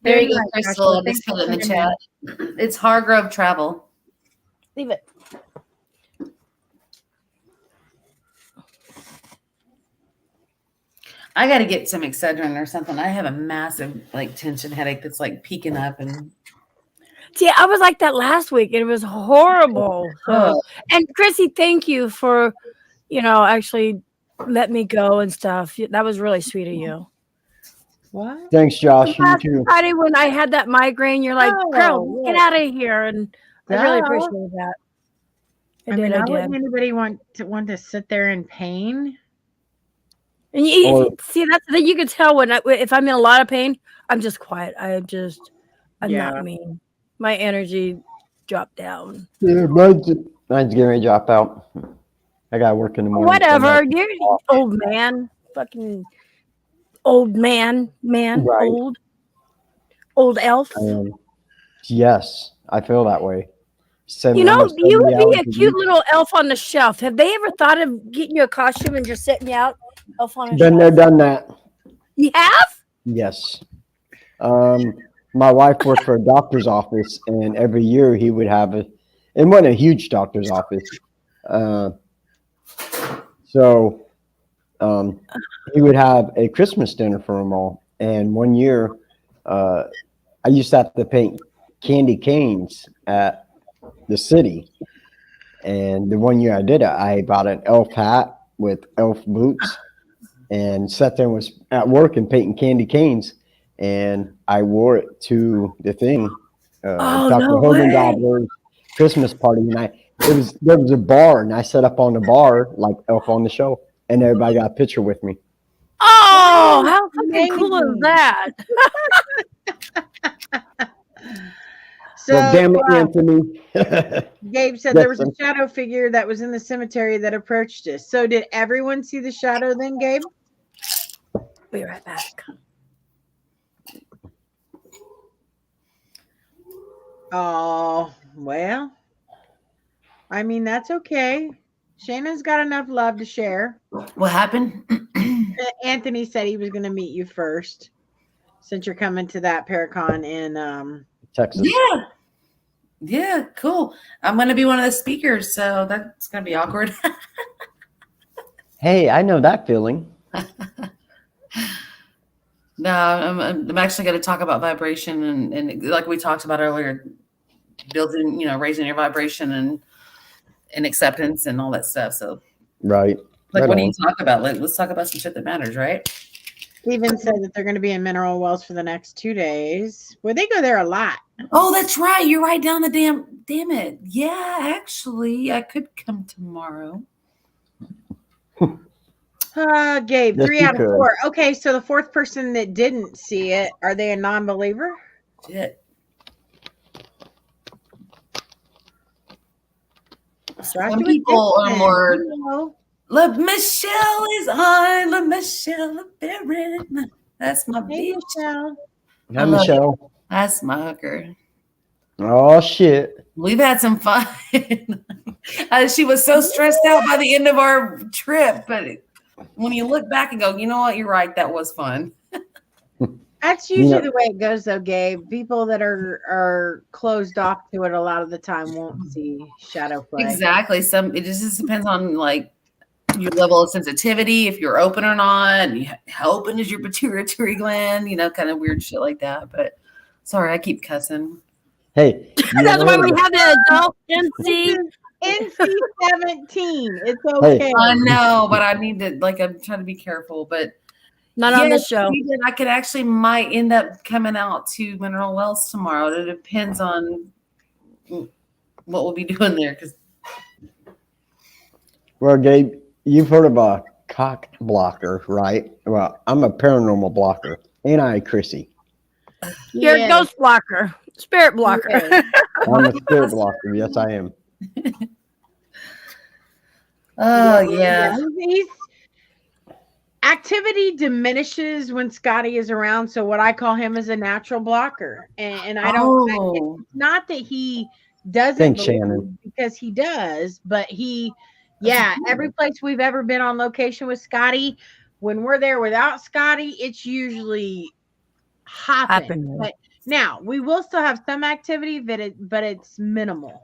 [SPEAKER 4] There you go, Crystal. I just put it in the chat. It's Hargrove Travel.
[SPEAKER 2] Leave it.
[SPEAKER 4] I got to get some Excedrin or something. I have a massive tension headache that's peaking up and.
[SPEAKER 2] See, I was like that last week. It was horrible. And Chrissy, thank you for, actually let me go and stuff. That was really sweet of you.
[SPEAKER 1] What?
[SPEAKER 5] Thanks, Josh. You
[SPEAKER 2] Last
[SPEAKER 5] too.
[SPEAKER 2] Friday when I had that migraine, you're like, girl, get out of here. And I really appreciate that.
[SPEAKER 1] I mean, wouldn't anybody want to sit there in pain?
[SPEAKER 2] And see, that's that you could tell if I'm in a lot of pain, I'm just quiet. I'm
[SPEAKER 1] Yeah.
[SPEAKER 2] not mean. My energy dropped down.
[SPEAKER 5] Yeah, mine's getting ready to drop out. I got to work in the morning.
[SPEAKER 2] Whatever. You're old man. Fucking old man.
[SPEAKER 5] Right.
[SPEAKER 2] Old elf.
[SPEAKER 5] Yes, I feel that way.
[SPEAKER 2] You know,
[SPEAKER 5] almost
[SPEAKER 2] you
[SPEAKER 5] 70
[SPEAKER 2] would be
[SPEAKER 5] hours
[SPEAKER 2] a
[SPEAKER 5] week.
[SPEAKER 2] cute little elf on the shelf. Have they ever thought of getting you a costume and just setting you out elf on a
[SPEAKER 5] Been there,
[SPEAKER 2] shelf?
[SPEAKER 5] done that.
[SPEAKER 2] You have?
[SPEAKER 5] Yes. My wife worked for a doctor's office, and every year he would have it wasn't a huge doctor's office. So he would have a Christmas dinner for them all. And one year, I used to have to paint candy canes at the city. And the one year I did it, I bought an elf hat with elf boots and sat there and was at work and painting candy canes. And I wore it to the thing, Dr.
[SPEAKER 2] No
[SPEAKER 5] Hogan
[SPEAKER 2] way.
[SPEAKER 5] Gobbler's Christmas party. And there was a bar, and I set up on the bar like Elf on the Show, and everybody got a picture with me.
[SPEAKER 2] Oh, how fucking cool is that?
[SPEAKER 1] So,
[SPEAKER 5] Well, damn it, Anthony.
[SPEAKER 1] Gabe said there was a shadow figure that was in the cemetery that approached us. So did everyone see the shadow then, Gabe?
[SPEAKER 2] Be right back.
[SPEAKER 1] Oh, well. I mean, that's okay. Shannon's got enough love to share.
[SPEAKER 4] What happened?
[SPEAKER 1] Anthony said he was going to meet you first since you're coming to that Paracon in
[SPEAKER 5] Texas.
[SPEAKER 4] Yeah, cool. I'm going to be one of the speakers, so that's going to be awkward.
[SPEAKER 5] Hey, I know that feeling.
[SPEAKER 4] No, I'm actually going to talk about vibration and like we talked about earlier, building, raising your vibration and acceptance and all that stuff. So,
[SPEAKER 5] Right.
[SPEAKER 4] like,
[SPEAKER 5] Right
[SPEAKER 4] what do
[SPEAKER 5] on.
[SPEAKER 4] you talk about? Let's talk about some shit that matters, right?
[SPEAKER 1] Steven said that they're going to be in Mineral Wells for the next 2 days. Well, they go there a lot.
[SPEAKER 4] Oh, that's right. You're right down the damn it. Yeah, actually, I could come tomorrow.
[SPEAKER 1] Gabe,
[SPEAKER 5] Yes,
[SPEAKER 1] 3
[SPEAKER 5] you
[SPEAKER 1] out of
[SPEAKER 5] could.
[SPEAKER 1] 4. Okay, so the fourth person that didn't see it, are they a non-believer?
[SPEAKER 4] Shit.
[SPEAKER 1] Some
[SPEAKER 4] people are more.
[SPEAKER 1] No.
[SPEAKER 4] Look, Michelle is on. Look, Michelle Barron. That's my
[SPEAKER 1] Hey,
[SPEAKER 4] bitch.
[SPEAKER 1] Michelle.
[SPEAKER 5] Hi, Michelle.
[SPEAKER 4] That's my hooker.
[SPEAKER 5] Oh, shit.
[SPEAKER 4] We've had some fun. She was so stressed out by the end of our trip, but when you look back and go, you know what, you're right, that was fun.
[SPEAKER 1] That's usually the way it goes, though, Gabe. People that are closed off to it a lot of the time won't see shadow play.
[SPEAKER 4] Exactly. It just depends on like your level of sensitivity, if you're open or not. And how open is your pituitary gland? Kind of weird shit like that. But sorry, I keep cussing.
[SPEAKER 5] Hey.
[SPEAKER 2] That's why we have the adult NC.
[SPEAKER 1] NC-17. It's okay.
[SPEAKER 5] Hey.
[SPEAKER 4] I know, but I need to, I'm trying to be careful. But
[SPEAKER 2] Not on the show.
[SPEAKER 4] I could actually might end up coming out to Mineral Wells tomorrow. It depends on what we'll be doing there.
[SPEAKER 5] Well, Gabe, you've heard of a cock blocker, right? Well, I'm a paranormal blocker. Ain't I, Chrissy?
[SPEAKER 2] You're a ghost blocker. Spirit blocker.
[SPEAKER 1] Yeah.
[SPEAKER 5] I'm a spirit blocker. Yes, I am.
[SPEAKER 4] Oh, yeah.
[SPEAKER 1] Activity diminishes when Scotty is around, so what I call him is a natural blocker, and I don't. It's not that he doesn't.
[SPEAKER 5] Thanks, Shannon.
[SPEAKER 1] Because he does, but every place we've ever been on location with Scotty, when we're there without Scotty, it's usually hopping. But now we will still have some activity, but it's minimal.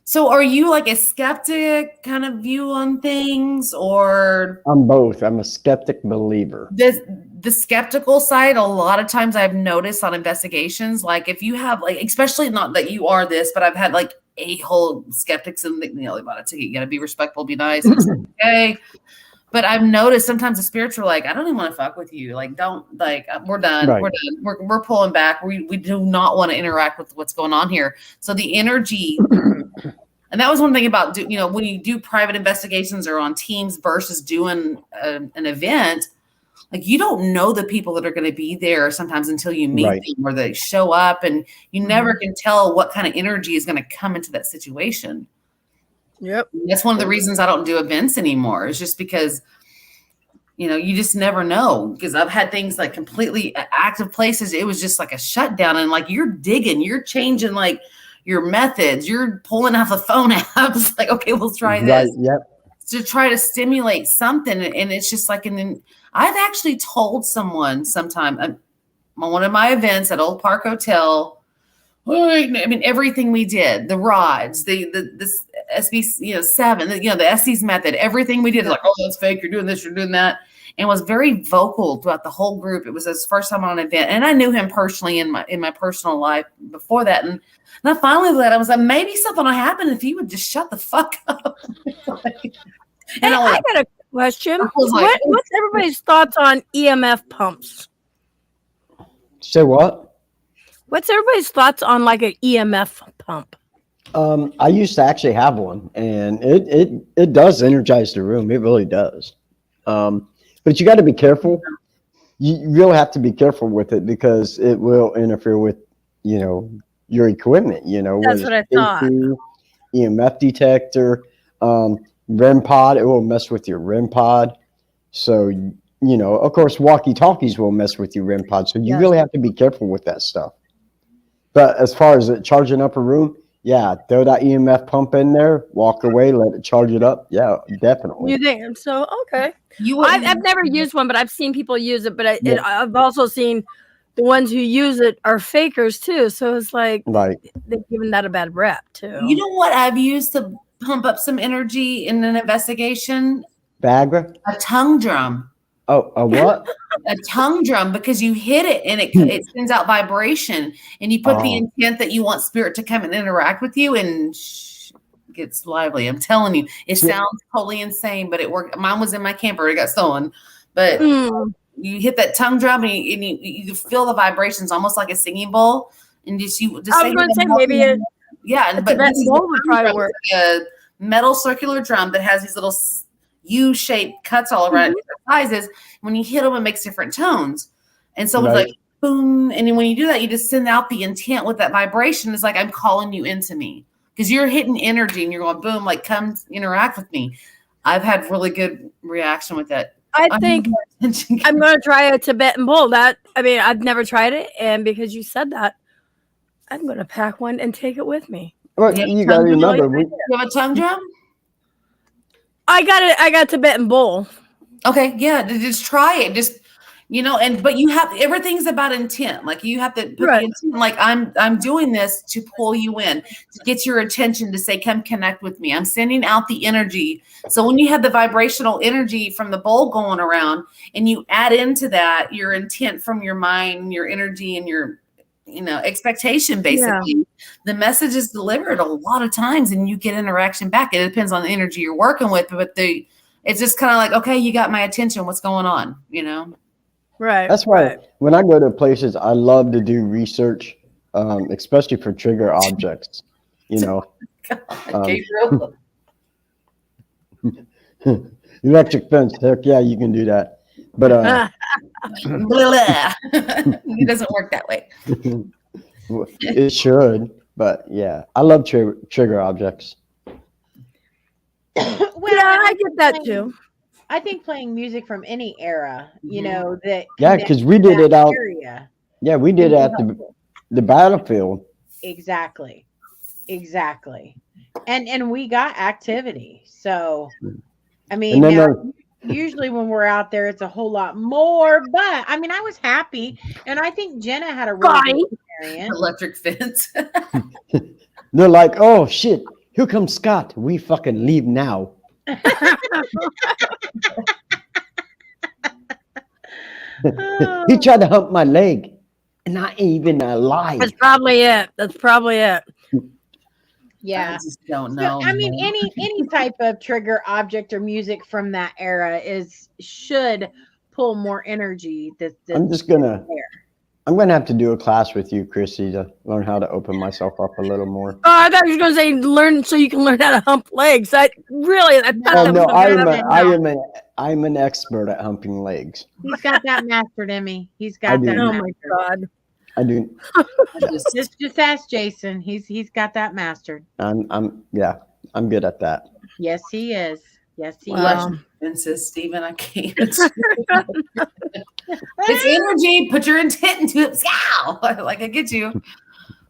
[SPEAKER 4] So are you like a skeptic kind of view on things, or?
[SPEAKER 5] I'm both. I'm a skeptic believer.
[SPEAKER 4] The skeptical side, a lot of times I've noticed on investigations, like if you have especially not that you are this, but I've had a whole skeptics and they bought a ticket. You got to be respectful, be nice. Okay. But I've noticed sometimes the spirits are like, I don't even want to fuck with you. Don't we're done.
[SPEAKER 5] Right.
[SPEAKER 4] We're done. We're pulling back. We do not want to interact with what's going on here. So the energy, and that was one thing about, when you do private investigations or on teams versus doing an event, like you don't know the people that are going to be there sometimes until you meet them or they show up, and you never can tell what kind of energy is going to come into that situation.
[SPEAKER 2] Yep.
[SPEAKER 4] That's one of the reasons I don't do events anymore. It's just because, you know, you just never know. Because I've had things like completely active places. It was just like a shutdown, and like you're digging, you're changing like your methods, you're pulling out the phone apps. Like, okay, we'll try this. To try to stimulate something. And it's just like, and then I've actually told someone sometime on one of my events at Old Park Hotel, I mean, everything we did, the rods, the SB, 7, the Estes method, everything we did, like, oh, that's fake. You're doing this, you're doing that. And was very vocal throughout the whole group. It was his first time on an event. And I knew him personally in my personal life before that. And I finally I was like, maybe something will happen if he would just shut the fuck up.
[SPEAKER 2] And I got a question. What's everybody's thoughts on EMF pumps?
[SPEAKER 5] Say what?
[SPEAKER 2] What's everybody's thoughts on like an EMF pump?
[SPEAKER 5] I used to actually have one, and it does energize the room. It really does. But you got to be careful. You really have to be careful with it because it will interfere with, your equipment.
[SPEAKER 2] That's what I thought.
[SPEAKER 5] EMF detector, REM pod. It will mess with your REM pod. So, of course, walkie-talkies will mess with your REM pod. So you really have to be careful with that stuff. But as far as it charging up a room, yeah, throw that EMF pump in there, walk away, let it charge it up. Yeah, definitely.
[SPEAKER 2] You think so? Okay. I've never used one, but I've seen people use it. But I've also seen the ones who use it are fakers too. So it's like they've given that a bad rep too.
[SPEAKER 4] You know what I've used to pump up some energy in an investigation?
[SPEAKER 5] Viagra?
[SPEAKER 4] A tongue drum.
[SPEAKER 5] Oh, a what?
[SPEAKER 4] A tongue drum, because you hit it and it sends out vibration, and you put the intent that you want spirit to come and interact with you, and gets lively. I'm telling you, it sounds totally insane, but it worked. Mine was in my camper. It got stolen, but you hit that tongue drum and you feel the vibrations almost like a singing bowl, and I was
[SPEAKER 2] going to say maybe
[SPEAKER 4] but this is
[SPEAKER 2] bowl would probably work.
[SPEAKER 4] Like a metal circular drum that has these little U-shaped cuts all around different sizes. When you hit them, it makes different tones. And so it's like boom. And then when you do that, you just send out the intent with that vibration. It's like, I'm calling you into me, because you're hitting energy and you're going boom, like come interact with me. I've had really good reaction with that.
[SPEAKER 2] I think I'm going to try a Tibetan bowl. I've never tried it. And because you said that, I'm going to pack one and take it with me.
[SPEAKER 5] Well, you got to remember.
[SPEAKER 4] You have a tongue drum?
[SPEAKER 2] I got a Tibetan bowl.
[SPEAKER 4] Okay, yeah, just try it. Just but you have, everything's about intent. Like you have to put the intent, like I'm doing this to pull you in, to get your attention, to say, come connect with me. I'm sending out the energy. So when you have the vibrational energy from the bowl going around, and you add into that your intent from your mind, your energy, and your expectation, basically, the message is delivered a lot of times, and you get interaction back. It depends on the energy you're working with, but it's just kind of like, okay, you got my attention. What's going on?
[SPEAKER 2] Right.
[SPEAKER 5] That's why when I go to places, I love to do research, especially for trigger objects. Electric fence. Heck yeah, you can do that. But
[SPEAKER 4] it doesn't work that way.
[SPEAKER 5] It should, but yeah, I love trigger objects.
[SPEAKER 2] I get that too.
[SPEAKER 1] I think playing music from any era, that
[SPEAKER 5] because we did it out. Yeah, we did it at the battlefield.
[SPEAKER 1] Exactly, and we got activity. So, I mean, usually when we're out there, it's a whole lot more. But I mean, I was happy, and I think Jenna had a really good experience.
[SPEAKER 4] Electric fence.
[SPEAKER 5] They're like, oh shit, here comes Scott. We fucking leave now. He tried to hump my leg, and not even alive.
[SPEAKER 2] That's probably it.
[SPEAKER 1] Yeah,
[SPEAKER 4] I just don't know.
[SPEAKER 1] So, I mean, any type of trigger object or music from that era should pull more energy.
[SPEAKER 5] I'm just gonna I'm going to have to do a class with you, Chrissy, to learn how to open myself up a little more.
[SPEAKER 2] Oh, I thought you were going to say learn so you can learn how to hump legs. I thought
[SPEAKER 5] Oh,
[SPEAKER 2] that
[SPEAKER 5] no,
[SPEAKER 2] was
[SPEAKER 5] I'm an expert at humping legs.
[SPEAKER 1] He's got that mastered, Emmy. He's
[SPEAKER 5] I
[SPEAKER 1] got
[SPEAKER 5] do.
[SPEAKER 1] that.
[SPEAKER 2] Oh
[SPEAKER 1] mastered.
[SPEAKER 2] my God.
[SPEAKER 5] I do.
[SPEAKER 1] Just ask Jason. He's got that mastered.
[SPEAKER 5] I'm good at that.
[SPEAKER 1] Yes, he is. Yes, he
[SPEAKER 2] Wow.
[SPEAKER 1] is.
[SPEAKER 4] Princess Stephen, I can't. It's energy. Put your intent into it. Scow! Like, I get you.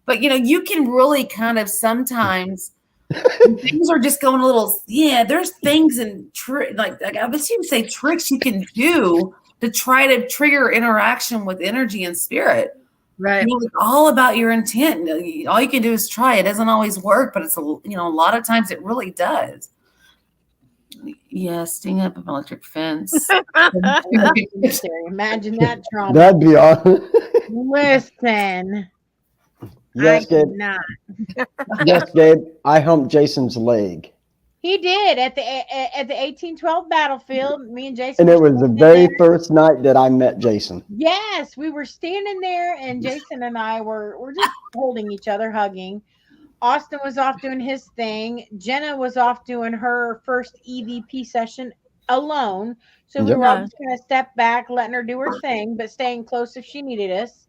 [SPEAKER 4] But, you can really kind of sometimes, things are just going a little, there's things and, I would say tricks you can do to try to trigger interaction with energy and spirit.
[SPEAKER 2] Right.
[SPEAKER 4] It's all about your intent. All you can do is try. It doesn't always work, but it's, a lot of times it really does. Yeah, sting up an electric fence.
[SPEAKER 1] Imagine that trauma.
[SPEAKER 5] That'd be awesome.
[SPEAKER 1] Listen.
[SPEAKER 5] Yes,
[SPEAKER 1] I
[SPEAKER 5] Gabe.
[SPEAKER 1] did not.
[SPEAKER 5] Yes, Gabe. I humped Jason's leg.
[SPEAKER 1] He did at the 1812 battlefield. Me and Jason.
[SPEAKER 5] And it
[SPEAKER 1] were
[SPEAKER 5] was the
[SPEAKER 1] standing
[SPEAKER 5] very
[SPEAKER 1] there.
[SPEAKER 5] first night that I met Jason.
[SPEAKER 1] Yes, we were standing there, and Jason and I were just holding each other, hugging. Austin was off doing his thing. Jenna was off doing her first EVP session alone. So we were all just going to step back, letting her do her thing, but staying close if she needed us.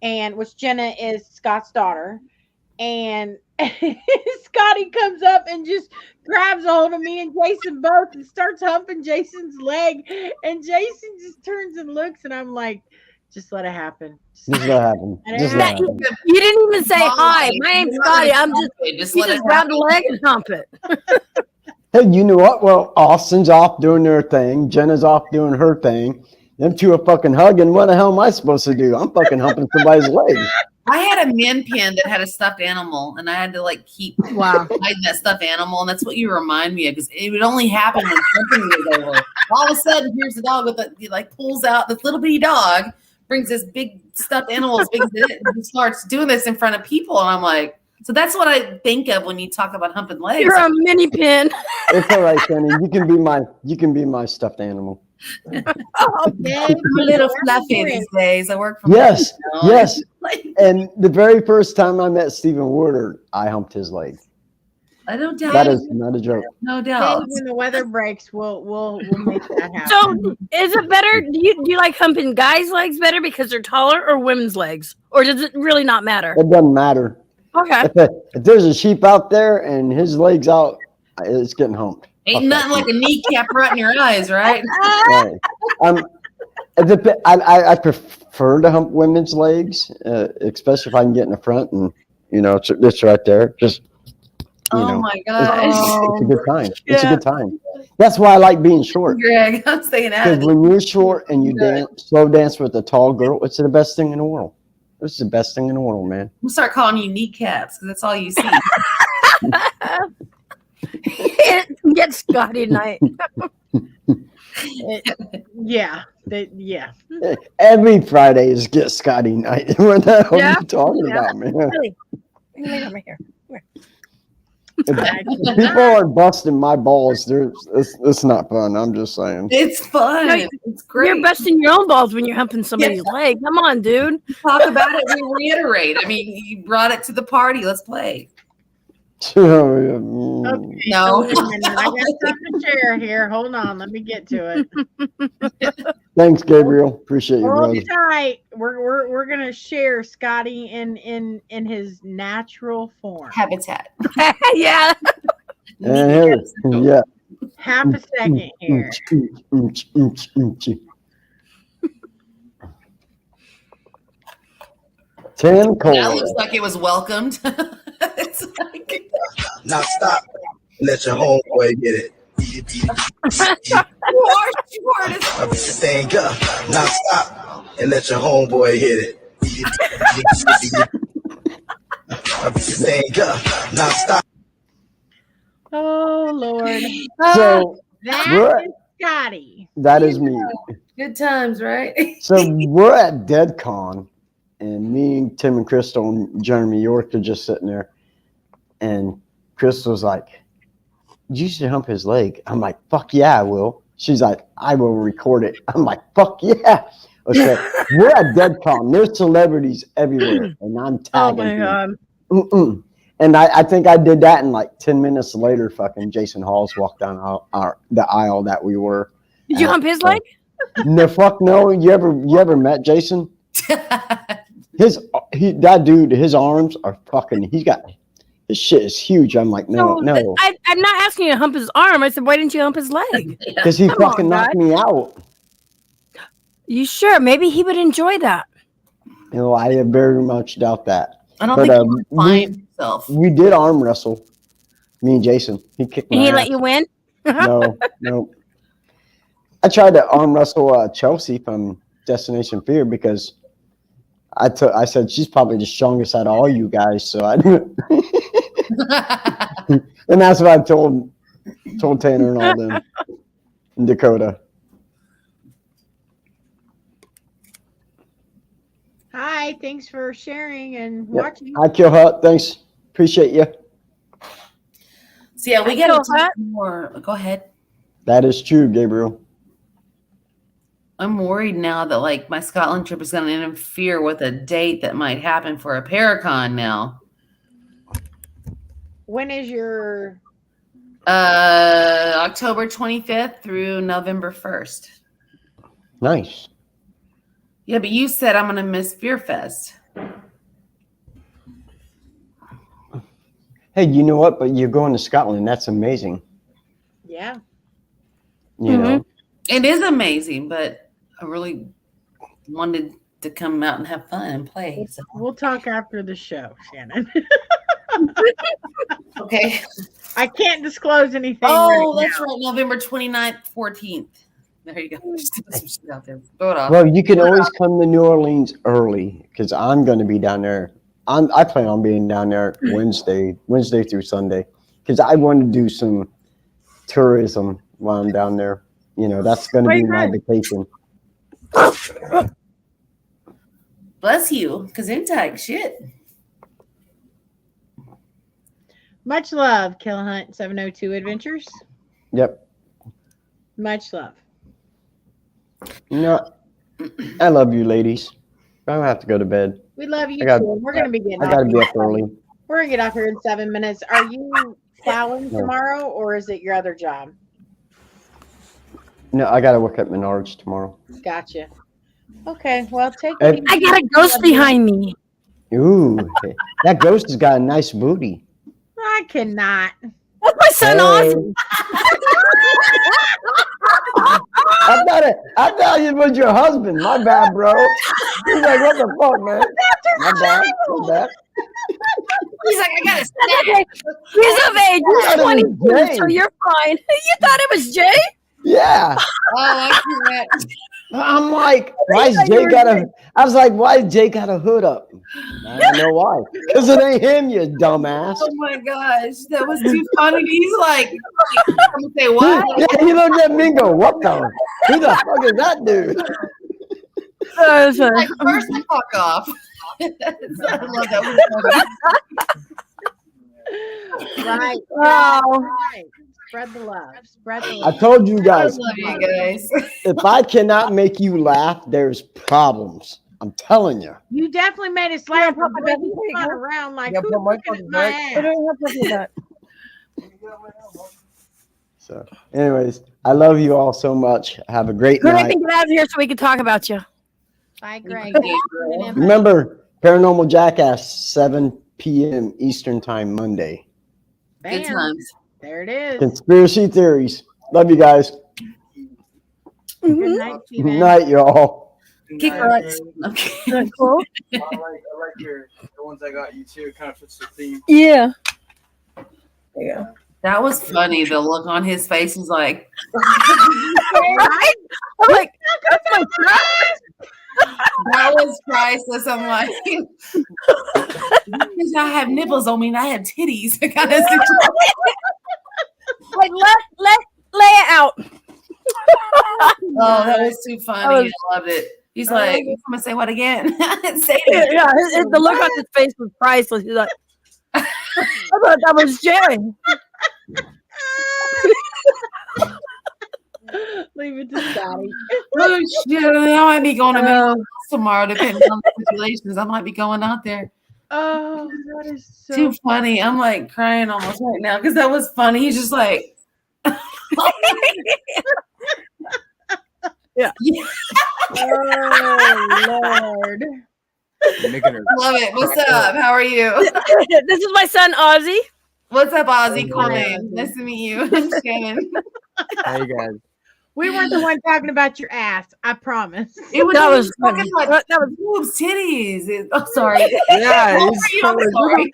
[SPEAKER 1] And which Jenna is Scott's daughter. And Scotty comes up and just grabs a hold of me and Jason both and starts humping Jason's leg. And Jason just turns and looks, and I'm like, just let it happen.
[SPEAKER 5] Just let it happen. Just let it happen.
[SPEAKER 2] You didn't even say hi. My name's Scotty. I'm just grab the leg and hump it.
[SPEAKER 5] Hey, you know what? Well, Austin's off doing their thing. Jenna's off doing her thing. Them two are fucking hugging. What the hell am I supposed to do? I'm fucking humping somebody's leg.
[SPEAKER 4] I had a min pin that had a stuffed animal, and I had to keep hiding that stuffed animal, and that's what you remind me of, because it would only happen when something was over. All of a sudden, here's the dog with pulls out this little bitty dog, brings this big stuffed animal as big as it, and he starts doing this in front of people, and I'm like, so that's what I think of when you talk about humping legs.
[SPEAKER 2] You're a mini pin.
[SPEAKER 5] It's all right, Kenny. You can be my stuffed animal.
[SPEAKER 2] Oh,
[SPEAKER 1] Yay,
[SPEAKER 4] I'm a little fluffy these days. I work from
[SPEAKER 5] Yes,
[SPEAKER 4] home,
[SPEAKER 5] yes. And the very first time I met Stephen Woodard, I humped his leg.
[SPEAKER 4] I don't doubt.
[SPEAKER 5] That is not a joke.
[SPEAKER 4] No doubt.
[SPEAKER 1] when the weather breaks, we'll make that happen.
[SPEAKER 2] So is it better? Do you like humping guys' legs better because they're taller, or women's legs, or does it really not matter?
[SPEAKER 5] It doesn't matter.
[SPEAKER 2] Okay.
[SPEAKER 5] If there's a sheep out there and his leg's out, it's getting humped.
[SPEAKER 4] Ain't nothing like a kneecap right in your eyes, right?
[SPEAKER 5] Right. I prefer to hump women's legs, especially if I can get in the front and it's right there. Just
[SPEAKER 4] My gosh.
[SPEAKER 5] it's a good time. It's a good time. That's why I like being short.
[SPEAKER 4] Greg, I'm saying that.
[SPEAKER 5] Because when you're short and you slow dance with a tall girl, it's the best thing in the world. It's the best thing in the world, man.
[SPEAKER 4] I'm gonna start calling you kneecaps because that's all you see.
[SPEAKER 2] Get Scotty tonight.
[SPEAKER 1] Yeah.
[SPEAKER 5] Every Friday is Get Scotty night. What the hell are you talking about, man?
[SPEAKER 2] Really? Wait over here.
[SPEAKER 5] If people are busting my balls, it's not fun. I'm just saying.
[SPEAKER 4] It's fun.
[SPEAKER 2] No,
[SPEAKER 4] it's great.
[SPEAKER 2] You're busting your own balls when you're humping somebody's leg. Come on, dude.
[SPEAKER 4] Talk about it. We reiterate. I mean, you brought it to the party. Let's play.
[SPEAKER 1] Okay,
[SPEAKER 4] No.
[SPEAKER 1] wait a minute. I got something to share here. Hold on, let me get to it.
[SPEAKER 5] Thanks, Gabriel. Appreciate you,
[SPEAKER 1] Hold
[SPEAKER 5] brother.
[SPEAKER 1] tight. We're gonna share Scotty in his natural form.
[SPEAKER 4] Habitat.
[SPEAKER 2] Yeah.
[SPEAKER 5] Yeah.
[SPEAKER 1] Half a second here.
[SPEAKER 5] 10 cold.
[SPEAKER 4] That looks like it was welcomed. It's like,
[SPEAKER 8] Now stop. Let your homeboy get it.
[SPEAKER 4] you are this.
[SPEAKER 8] Up your thing up. Now stop and let your homeboy hit it. Up your thing up. Now stop.
[SPEAKER 1] Oh Lord.
[SPEAKER 5] So
[SPEAKER 1] That is Scotty.
[SPEAKER 5] that is me.
[SPEAKER 4] Good times, right?
[SPEAKER 5] So we're at DeadCon, and me and Tim and Crystal and Jeremy York are just sitting there, and Crystal's like, "You should hump his leg." I'm like, "Fuck yeah, I will." She's like, "I will record it." I'm like, "Fuck yeah." Okay, we're at DeadCon. There's celebrities everywhere, and I'm
[SPEAKER 2] Oh
[SPEAKER 5] tagging.
[SPEAKER 2] my
[SPEAKER 5] them.
[SPEAKER 2] god.
[SPEAKER 5] And I think I did that, and like 10 minutes later, fucking Jason Halls walked down the aisle that we were.
[SPEAKER 2] Did you hump his leg?
[SPEAKER 5] No, fuck no. You ever met Jason? That dude, his arms are fucking. His shit is huge. I'm like, no.
[SPEAKER 2] I'm not asking you to hump his arm. I said, why didn't you hump his leg?
[SPEAKER 5] Because he fucking knocked me out.
[SPEAKER 2] You sure? Maybe he would enjoy that.
[SPEAKER 5] I very much doubt that.
[SPEAKER 4] I don't think he would find himself.
[SPEAKER 5] We did arm wrestle. Me and Jason. He kicked my
[SPEAKER 2] And he
[SPEAKER 5] ass.
[SPEAKER 2] let you win?
[SPEAKER 5] No. I tried to arm wrestle Chelsea from Destination Fear because I said she's probably the strongest out of all you guys. So and that's what I told Tanner and all them in Dakota.
[SPEAKER 1] Hi, thanks for sharing and watching.
[SPEAKER 5] Hi, Kill Hut. Thanks. Appreciate you.
[SPEAKER 4] So yeah, we got to talk more. Go ahead.
[SPEAKER 5] That is true, Gabriel.
[SPEAKER 4] I'm worried now that like my Scotland trip is going to interfere with a date that might happen for a Paracon now.
[SPEAKER 1] When is your
[SPEAKER 4] October 25th through November 1st.
[SPEAKER 5] Nice.
[SPEAKER 4] Yeah, but you said I'm going to miss Beer Fest.
[SPEAKER 5] Hey, you know what? But you're going to Scotland. That's amazing.
[SPEAKER 1] Yeah.
[SPEAKER 5] You know.
[SPEAKER 4] It is amazing, but I really wanted to come out and have fun and play. So.
[SPEAKER 1] We'll talk after the show, Shannon.
[SPEAKER 4] Okay.
[SPEAKER 1] I can't disclose anything.
[SPEAKER 4] Oh,
[SPEAKER 1] right
[SPEAKER 4] that's
[SPEAKER 1] now.
[SPEAKER 4] right. November 29th, 14th. There you go. Just some shit out there. Throw it off.
[SPEAKER 5] Well, you can always come to New Orleans early because I'm going to be down there. I plan on being down there Wednesday through Sunday because I want to do some tourism while I'm down there. You know, that's going to be my vacation.
[SPEAKER 4] Bless you, because intake shit.
[SPEAKER 1] Much love, Kill Hunt 702 Adventures.
[SPEAKER 5] Yep.
[SPEAKER 1] Much love.
[SPEAKER 5] No, I love you, ladies. I don't have to go to bed.
[SPEAKER 1] We love you too. We're going to be getting
[SPEAKER 5] I got to be up early.
[SPEAKER 1] We're going to get off here in 7 minutes. Are you plowing tomorrow or is it your other job?
[SPEAKER 5] No, I got to work at Menards tomorrow.
[SPEAKER 1] Gotcha. Okay, well, take it easy.
[SPEAKER 2] I got a ghost behind me.
[SPEAKER 5] Ooh, that ghost has got a nice booty.
[SPEAKER 1] I cannot.
[SPEAKER 2] That's my son, Austin.
[SPEAKER 5] I thought it was your husband. My bad, bro. He's like, what the fuck, man? My bad. My bad.
[SPEAKER 4] He's like, I got to
[SPEAKER 2] Okay. He's of age. He's 22, so you're fine. You thought it was Jay?
[SPEAKER 5] Yeah.
[SPEAKER 4] Oh, I see that.
[SPEAKER 5] I'm like, why is Jay got a? I was like, why is Jay got a hood up? I don't know why. Because it ain't him, you dumbass.
[SPEAKER 4] Oh my gosh, that was too funny. He's like, I'm gonna say what?
[SPEAKER 5] Yeah, he looked at me and go, what the? Who the fuck is that dude?
[SPEAKER 4] Like, first the fuck off. I love that one.
[SPEAKER 1] Right.
[SPEAKER 2] Wow.
[SPEAKER 1] Right. Spread the love. Spread the love.
[SPEAKER 5] I told you
[SPEAKER 4] I
[SPEAKER 5] guys,
[SPEAKER 4] love you guys.
[SPEAKER 5] if I cannot make you laugh, there's problems. I'm telling you.
[SPEAKER 1] You definitely made us laugh. Not around like who's looking at my ass?
[SPEAKER 5] So, anyways, I love you all so much. Have a great
[SPEAKER 2] Good, I
[SPEAKER 5] night.
[SPEAKER 2] can get out of here so we can talk about you.
[SPEAKER 1] Bye, Greg.
[SPEAKER 5] Remember, Paranormal Jackass, 7 p.m. Eastern Time, Monday.
[SPEAKER 4] Good
[SPEAKER 1] Bam.
[SPEAKER 4] times.
[SPEAKER 1] There it is.
[SPEAKER 5] Conspiracy theories. Love you guys.
[SPEAKER 1] Good night,
[SPEAKER 5] Good
[SPEAKER 1] Steven.
[SPEAKER 5] night, y'all.
[SPEAKER 4] Kick butts. Okay.
[SPEAKER 2] Cool.
[SPEAKER 9] I like the ones I got you too. It kind of fits the theme.
[SPEAKER 2] Yeah. There you go.
[SPEAKER 4] That was funny. The look on his face was like,
[SPEAKER 2] Right? I'm like, that's my
[SPEAKER 4] that was priceless. I'm like, because I have nipples on me and I have titties. Kind of
[SPEAKER 2] like lay it out.
[SPEAKER 4] Oh, that was too funny. I loved it. He's like, I'm gonna say what again? Say it.
[SPEAKER 2] Yeah, the look on his face was priceless. He's like, I thought that was Jerry.
[SPEAKER 1] Look Leave it to Scotty.
[SPEAKER 4] Oh shit! I might be going to Minneapolis tomorrow, depending on the situations. I might be going out there.
[SPEAKER 1] Oh, that is so
[SPEAKER 4] Too funny. I'm like crying almost right now because that was funny. He's just like,
[SPEAKER 2] Yeah.
[SPEAKER 1] Oh Lord.
[SPEAKER 9] Making her
[SPEAKER 4] love it. What's up? How are you?
[SPEAKER 2] This is my son Ozzy.
[SPEAKER 4] What's up, Ozzy? Climb. Nice to meet you. I'm Shannon.
[SPEAKER 9] How you guys?
[SPEAKER 1] We weren't the one talking about your ass. I promise.
[SPEAKER 4] It was,
[SPEAKER 2] That was
[SPEAKER 4] talking
[SPEAKER 2] funny.
[SPEAKER 4] about
[SPEAKER 2] That was
[SPEAKER 4] boobs, titties. Oh, sorry.
[SPEAKER 9] Yeah,
[SPEAKER 4] How
[SPEAKER 9] he's
[SPEAKER 4] old are you? I'm sorry.
[SPEAKER 9] what you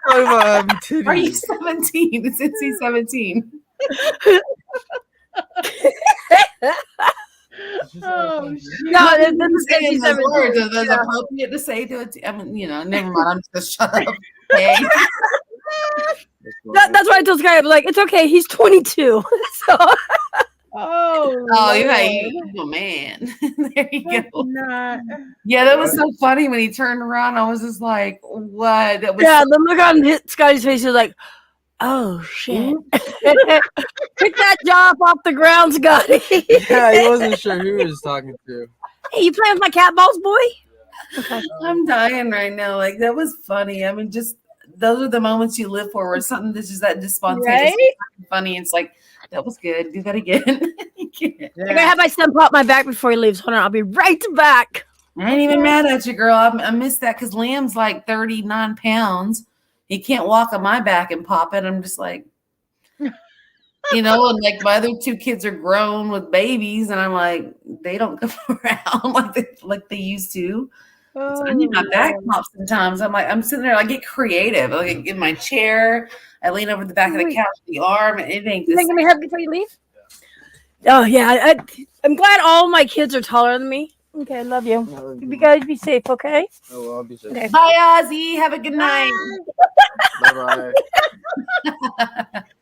[SPEAKER 9] talking about? Titties.
[SPEAKER 4] Are you 17? It's NC 17.
[SPEAKER 1] Oh shit.
[SPEAKER 2] no. This is
[SPEAKER 4] Saying those words,
[SPEAKER 2] NC-17.
[SPEAKER 4] are those appropriate to say to it? I mean, never mind. I'm just gonna shut up. Hey.
[SPEAKER 2] That's why I told Sky. I'm like, it's okay. He's 22. So
[SPEAKER 1] Oh,
[SPEAKER 4] Oh, yeah,
[SPEAKER 1] Lord.
[SPEAKER 4] you a man. There you
[SPEAKER 1] That's
[SPEAKER 4] go.
[SPEAKER 1] not.
[SPEAKER 4] Yeah, that was so funny when he turned around. I was just like, what? That was
[SPEAKER 2] yeah, the look on Scotty's face is like, oh shit. Pick that jaw up off the ground, Scotty.
[SPEAKER 9] Yeah, he wasn't sure who he was talking to.
[SPEAKER 2] Hey, you playing with my cat balls, boy? Okay.
[SPEAKER 4] I'm dying right now. Like that was funny. I mean, just those are the moments you live for, where something that's just that just spontaneous,
[SPEAKER 1] Right?
[SPEAKER 4] funny. It's like that was good. Do that again.
[SPEAKER 2] I gotta have my son pop my back before he leaves. Hold on, I'll be right back.
[SPEAKER 4] I ain't even mad at you, girl. I missed that because Liam's like 39 pounds. He can't walk on my back and pop it. I'm just like, and like my other two kids are grown with babies, and I'm like, they don't come around like they used to. So I need my back popped sometimes. I'm like, I'm sitting there, I get creative. I get in my chair, I lean over the back of the couch, the arm, and it ain't
[SPEAKER 2] You
[SPEAKER 4] this.
[SPEAKER 2] think I'm gonna have before you leave? Oh yeah, I'm glad all my kids are taller than me. Okay, I love you. You guys be safe, okay?
[SPEAKER 9] Oh, well, I'll be safe.
[SPEAKER 2] Okay.
[SPEAKER 4] Bye, Ozzy. Have a good night.
[SPEAKER 9] Bye bye.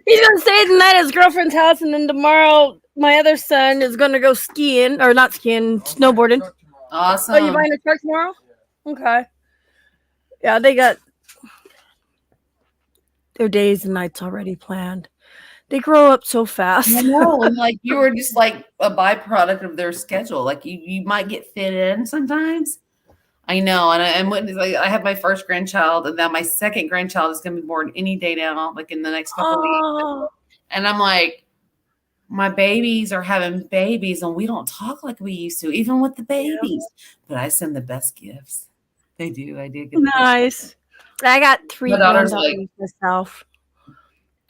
[SPEAKER 2] He's gonna stay the night at his girlfriend's house, and then tomorrow my other son is gonna go skiing, or not skiing, snowboarding.
[SPEAKER 4] Awesome.
[SPEAKER 2] Oh, you buying a truck tomorrow? Okay. Yeah, they got their days and nights already planned. They grow up so fast.
[SPEAKER 4] I know, and like you were just like a byproduct of their schedule. Like you might get fit in sometimes. I know, and when like I have my first grandchild, and now my second grandchild is going to be born any day now, like in the next couple of weeks. And I'm like, my babies are having babies, and we don't talk like we used to, even with the babies. But I send the best gifts. They do. I did get
[SPEAKER 2] Nice. I got 3
[SPEAKER 4] My daughter's
[SPEAKER 2] granddaughers myself.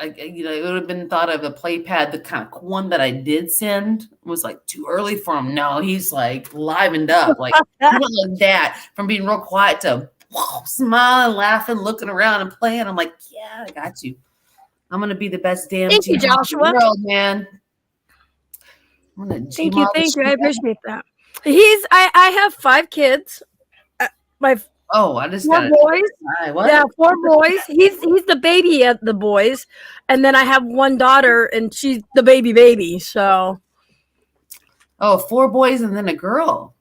[SPEAKER 4] it would have been thought of a play pad. The kind of one that I did send was like too early for him. No, he's like livened up, like he went like that from being real quiet to smiling, laughing, looking around and playing. I'm like, yeah, I got you. I'm gonna be the best damn
[SPEAKER 2] Thank you,
[SPEAKER 4] Gmail in the
[SPEAKER 2] Joshua.
[SPEAKER 4] world, man. I'm gonna
[SPEAKER 2] Thank
[SPEAKER 4] Gmail
[SPEAKER 2] you.
[SPEAKER 4] this
[SPEAKER 2] I
[SPEAKER 4] shit.
[SPEAKER 2] appreciate that. I have 5 kids. My
[SPEAKER 4] Oh, I just
[SPEAKER 2] 4
[SPEAKER 4] got
[SPEAKER 2] boys.
[SPEAKER 4] what?
[SPEAKER 2] Yeah, 4 boys. He's the baby of the boys, and then I have 1 daughter, and she's the baby. So
[SPEAKER 4] Oh, 4 boys and then a girl.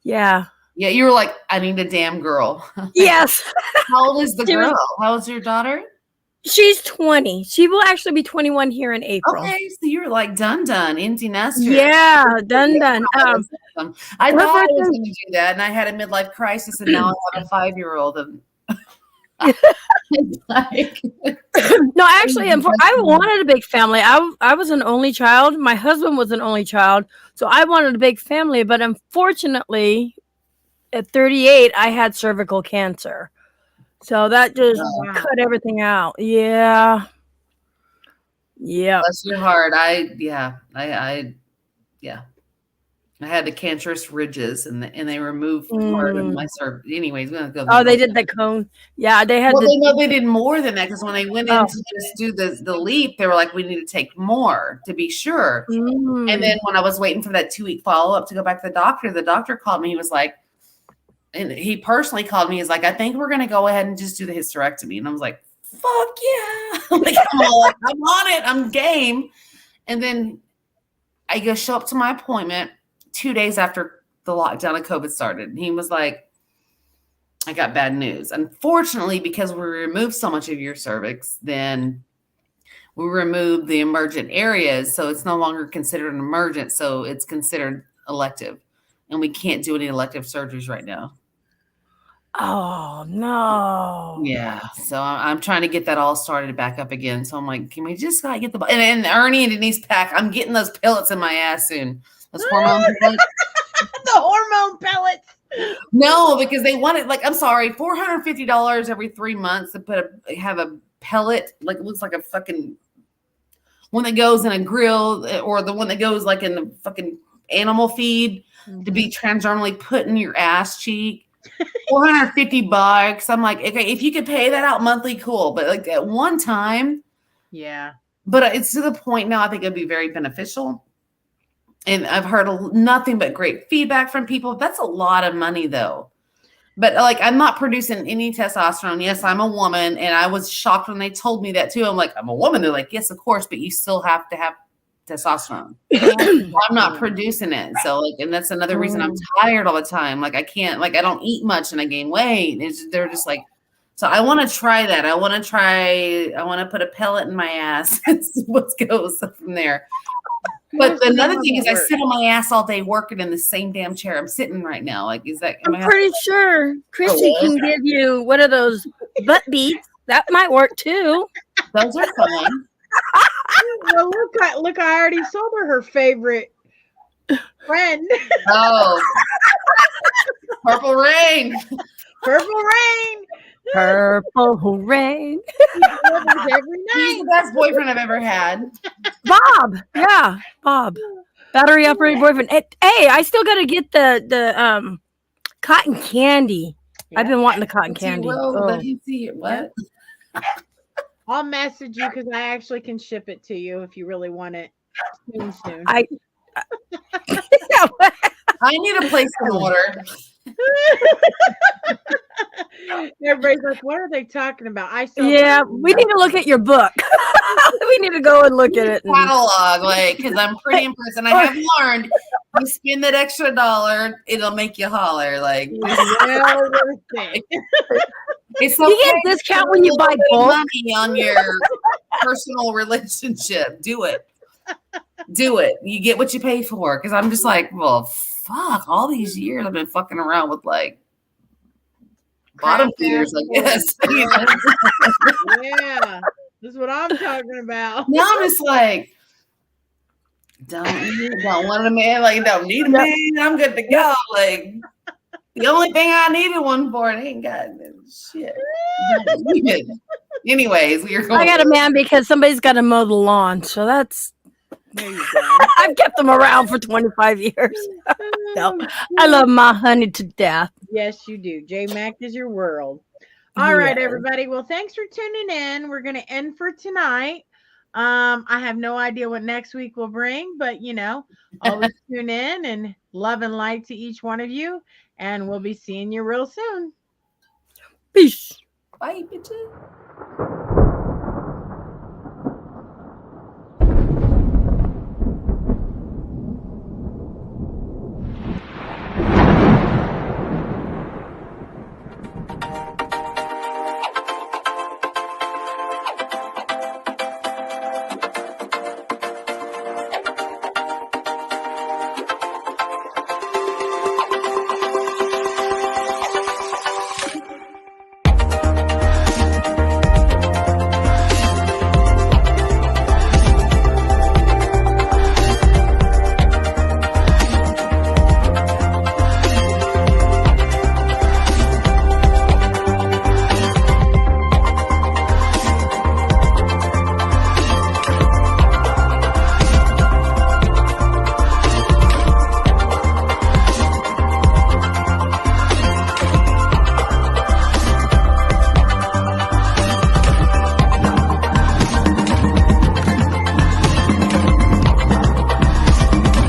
[SPEAKER 2] yeah.
[SPEAKER 4] Yeah, you were like, I need a damn girl.
[SPEAKER 2] Yes.
[SPEAKER 4] How old is the
[SPEAKER 2] She was-
[SPEAKER 4] girl? How old's your daughter?
[SPEAKER 2] She's 20. She will actually be 21 here in April.
[SPEAKER 4] Okay, so you were like done, empty nester.
[SPEAKER 2] Yeah, done.
[SPEAKER 4] Awesome. I
[SPEAKER 2] her
[SPEAKER 4] thought I was
[SPEAKER 2] birthday-
[SPEAKER 4] going to do that, and I had a midlife crisis, and now I have a 5-year-old. And like,
[SPEAKER 2] No, actually, I wanted a big family. I was an only child. My husband was an only child, so I wanted a big family. But unfortunately, at 38, I had cervical cancer, so that just cut everything out. Yeah.
[SPEAKER 4] bless your heart. I had the cancerous ridges, and they removed part of my cervix. Anyways, we're gonna go.
[SPEAKER 2] Oh, they did the cone. Yeah, they had.
[SPEAKER 4] Well, they did more than that, because when they went in to just do the leap, they were like, we need to take more to be sure. And then when I was waiting for that 2-week follow-up to go back to the doctor called me. He was like, and he personally called me. He's like, I think we're going to go ahead and just do the hysterectomy. And I was like, fuck yeah. Like, I'm on it. I'm game. And then I go show up to my appointment 2 days after the lockdown of COVID started. And he was like, I got bad news. Unfortunately, because we removed so much of your cervix, then we removed the emergent areas, so it's no longer considered an emergent, so it's considered elective, and we can't do any elective surgeries right now.
[SPEAKER 2] Oh no.
[SPEAKER 4] Yeah, so I'm trying to get that all started back up again. So I'm like, can we just get the and Ernie and Denise pack? I'm getting those pellets in my ass soon. Those hormone pellets.
[SPEAKER 1] The hormone pellets.
[SPEAKER 4] No, because they want it. Like, I'm sorry, $450 every 3 months to have a pellet. Like, it looks like a fucking one that goes in a grill, or the one that goes like in the fucking animal feed to be transdermally put in your ass cheek. $450. I'm like, okay, if you could pay that out monthly, cool. But like at one time,
[SPEAKER 1] yeah.
[SPEAKER 4] But it's to the point now. I think it'd be very beneficial, and I've heard nothing but great feedback from people. That's a lot of money, though. But like, I'm not producing any testosterone. Yes, I'm a woman, and I was shocked when they told me that too. I'm like, I'm a woman. They're like, yes, of course, but you still have to have testosterone. I'm not producing it. So like, and that's another reason I'm tired all the time. Like I can't, like I don't eat much and I gain weight. They're just like, so I want to try that. I want to put a pellet in my ass and see what goes from there. But another thing is I sit on my ass all day working in the same damn chair I'm sitting right now. Like, is that?
[SPEAKER 2] I'm pretty sure Chrissy can give you one of those butt beats. That might work too.
[SPEAKER 4] Those are fun.
[SPEAKER 1] Well, look! I already sold her favorite friend.
[SPEAKER 4] Oh, Purple Rain.
[SPEAKER 1] Purple Rain.
[SPEAKER 2] Purple Rain.
[SPEAKER 1] He delivers every night.
[SPEAKER 4] He's the best boyfriend I've ever had.
[SPEAKER 2] Bob. Yeah, Bob. Battery operated boyfriend. Hey, I still got to get the cotton candy. Yeah. I've been wanting the cotton candy.
[SPEAKER 4] Let me see it. What?
[SPEAKER 1] I'll message you because I actually can ship it to you if you really want it soon.
[SPEAKER 4] I need a place in order.
[SPEAKER 1] Everybody's like, what are they talking about?
[SPEAKER 2] We need to look at your book. We need to go and look at it.
[SPEAKER 4] Catalog, like, because I'm pretty impressed. And I have learned you spend that extra $1, it'll make you holler. Like,
[SPEAKER 1] well worth it.
[SPEAKER 4] It's
[SPEAKER 2] you get a discount when you buy bulk
[SPEAKER 4] money on your personal relationship. Do it. You get what you pay for. Because I'm just like, well, fuck. All these years I've been fucking around with like bottom feeders, I guess.
[SPEAKER 1] Yeah, this is what I'm talking about.
[SPEAKER 4] Now I'm just like, don't want a man. Like, don't need a man. I'm good to go. Like. The only thing I needed one for, it ain't got shit. Anyways, I
[SPEAKER 2] got a man because somebody's got to mow the lawn. So that's.
[SPEAKER 1] There you go.
[SPEAKER 2] I've kept them around for 25 years. So, I love my honey to death.
[SPEAKER 1] Yes, you do. J-Mac is your world. All right, everybody. Well, thanks for tuning in. We're going to end for tonight. I have no idea what next week will bring, but always tune in, and love and light to each one of you. And we'll be seeing you real soon.
[SPEAKER 2] Peace.
[SPEAKER 4] Bye, bitches.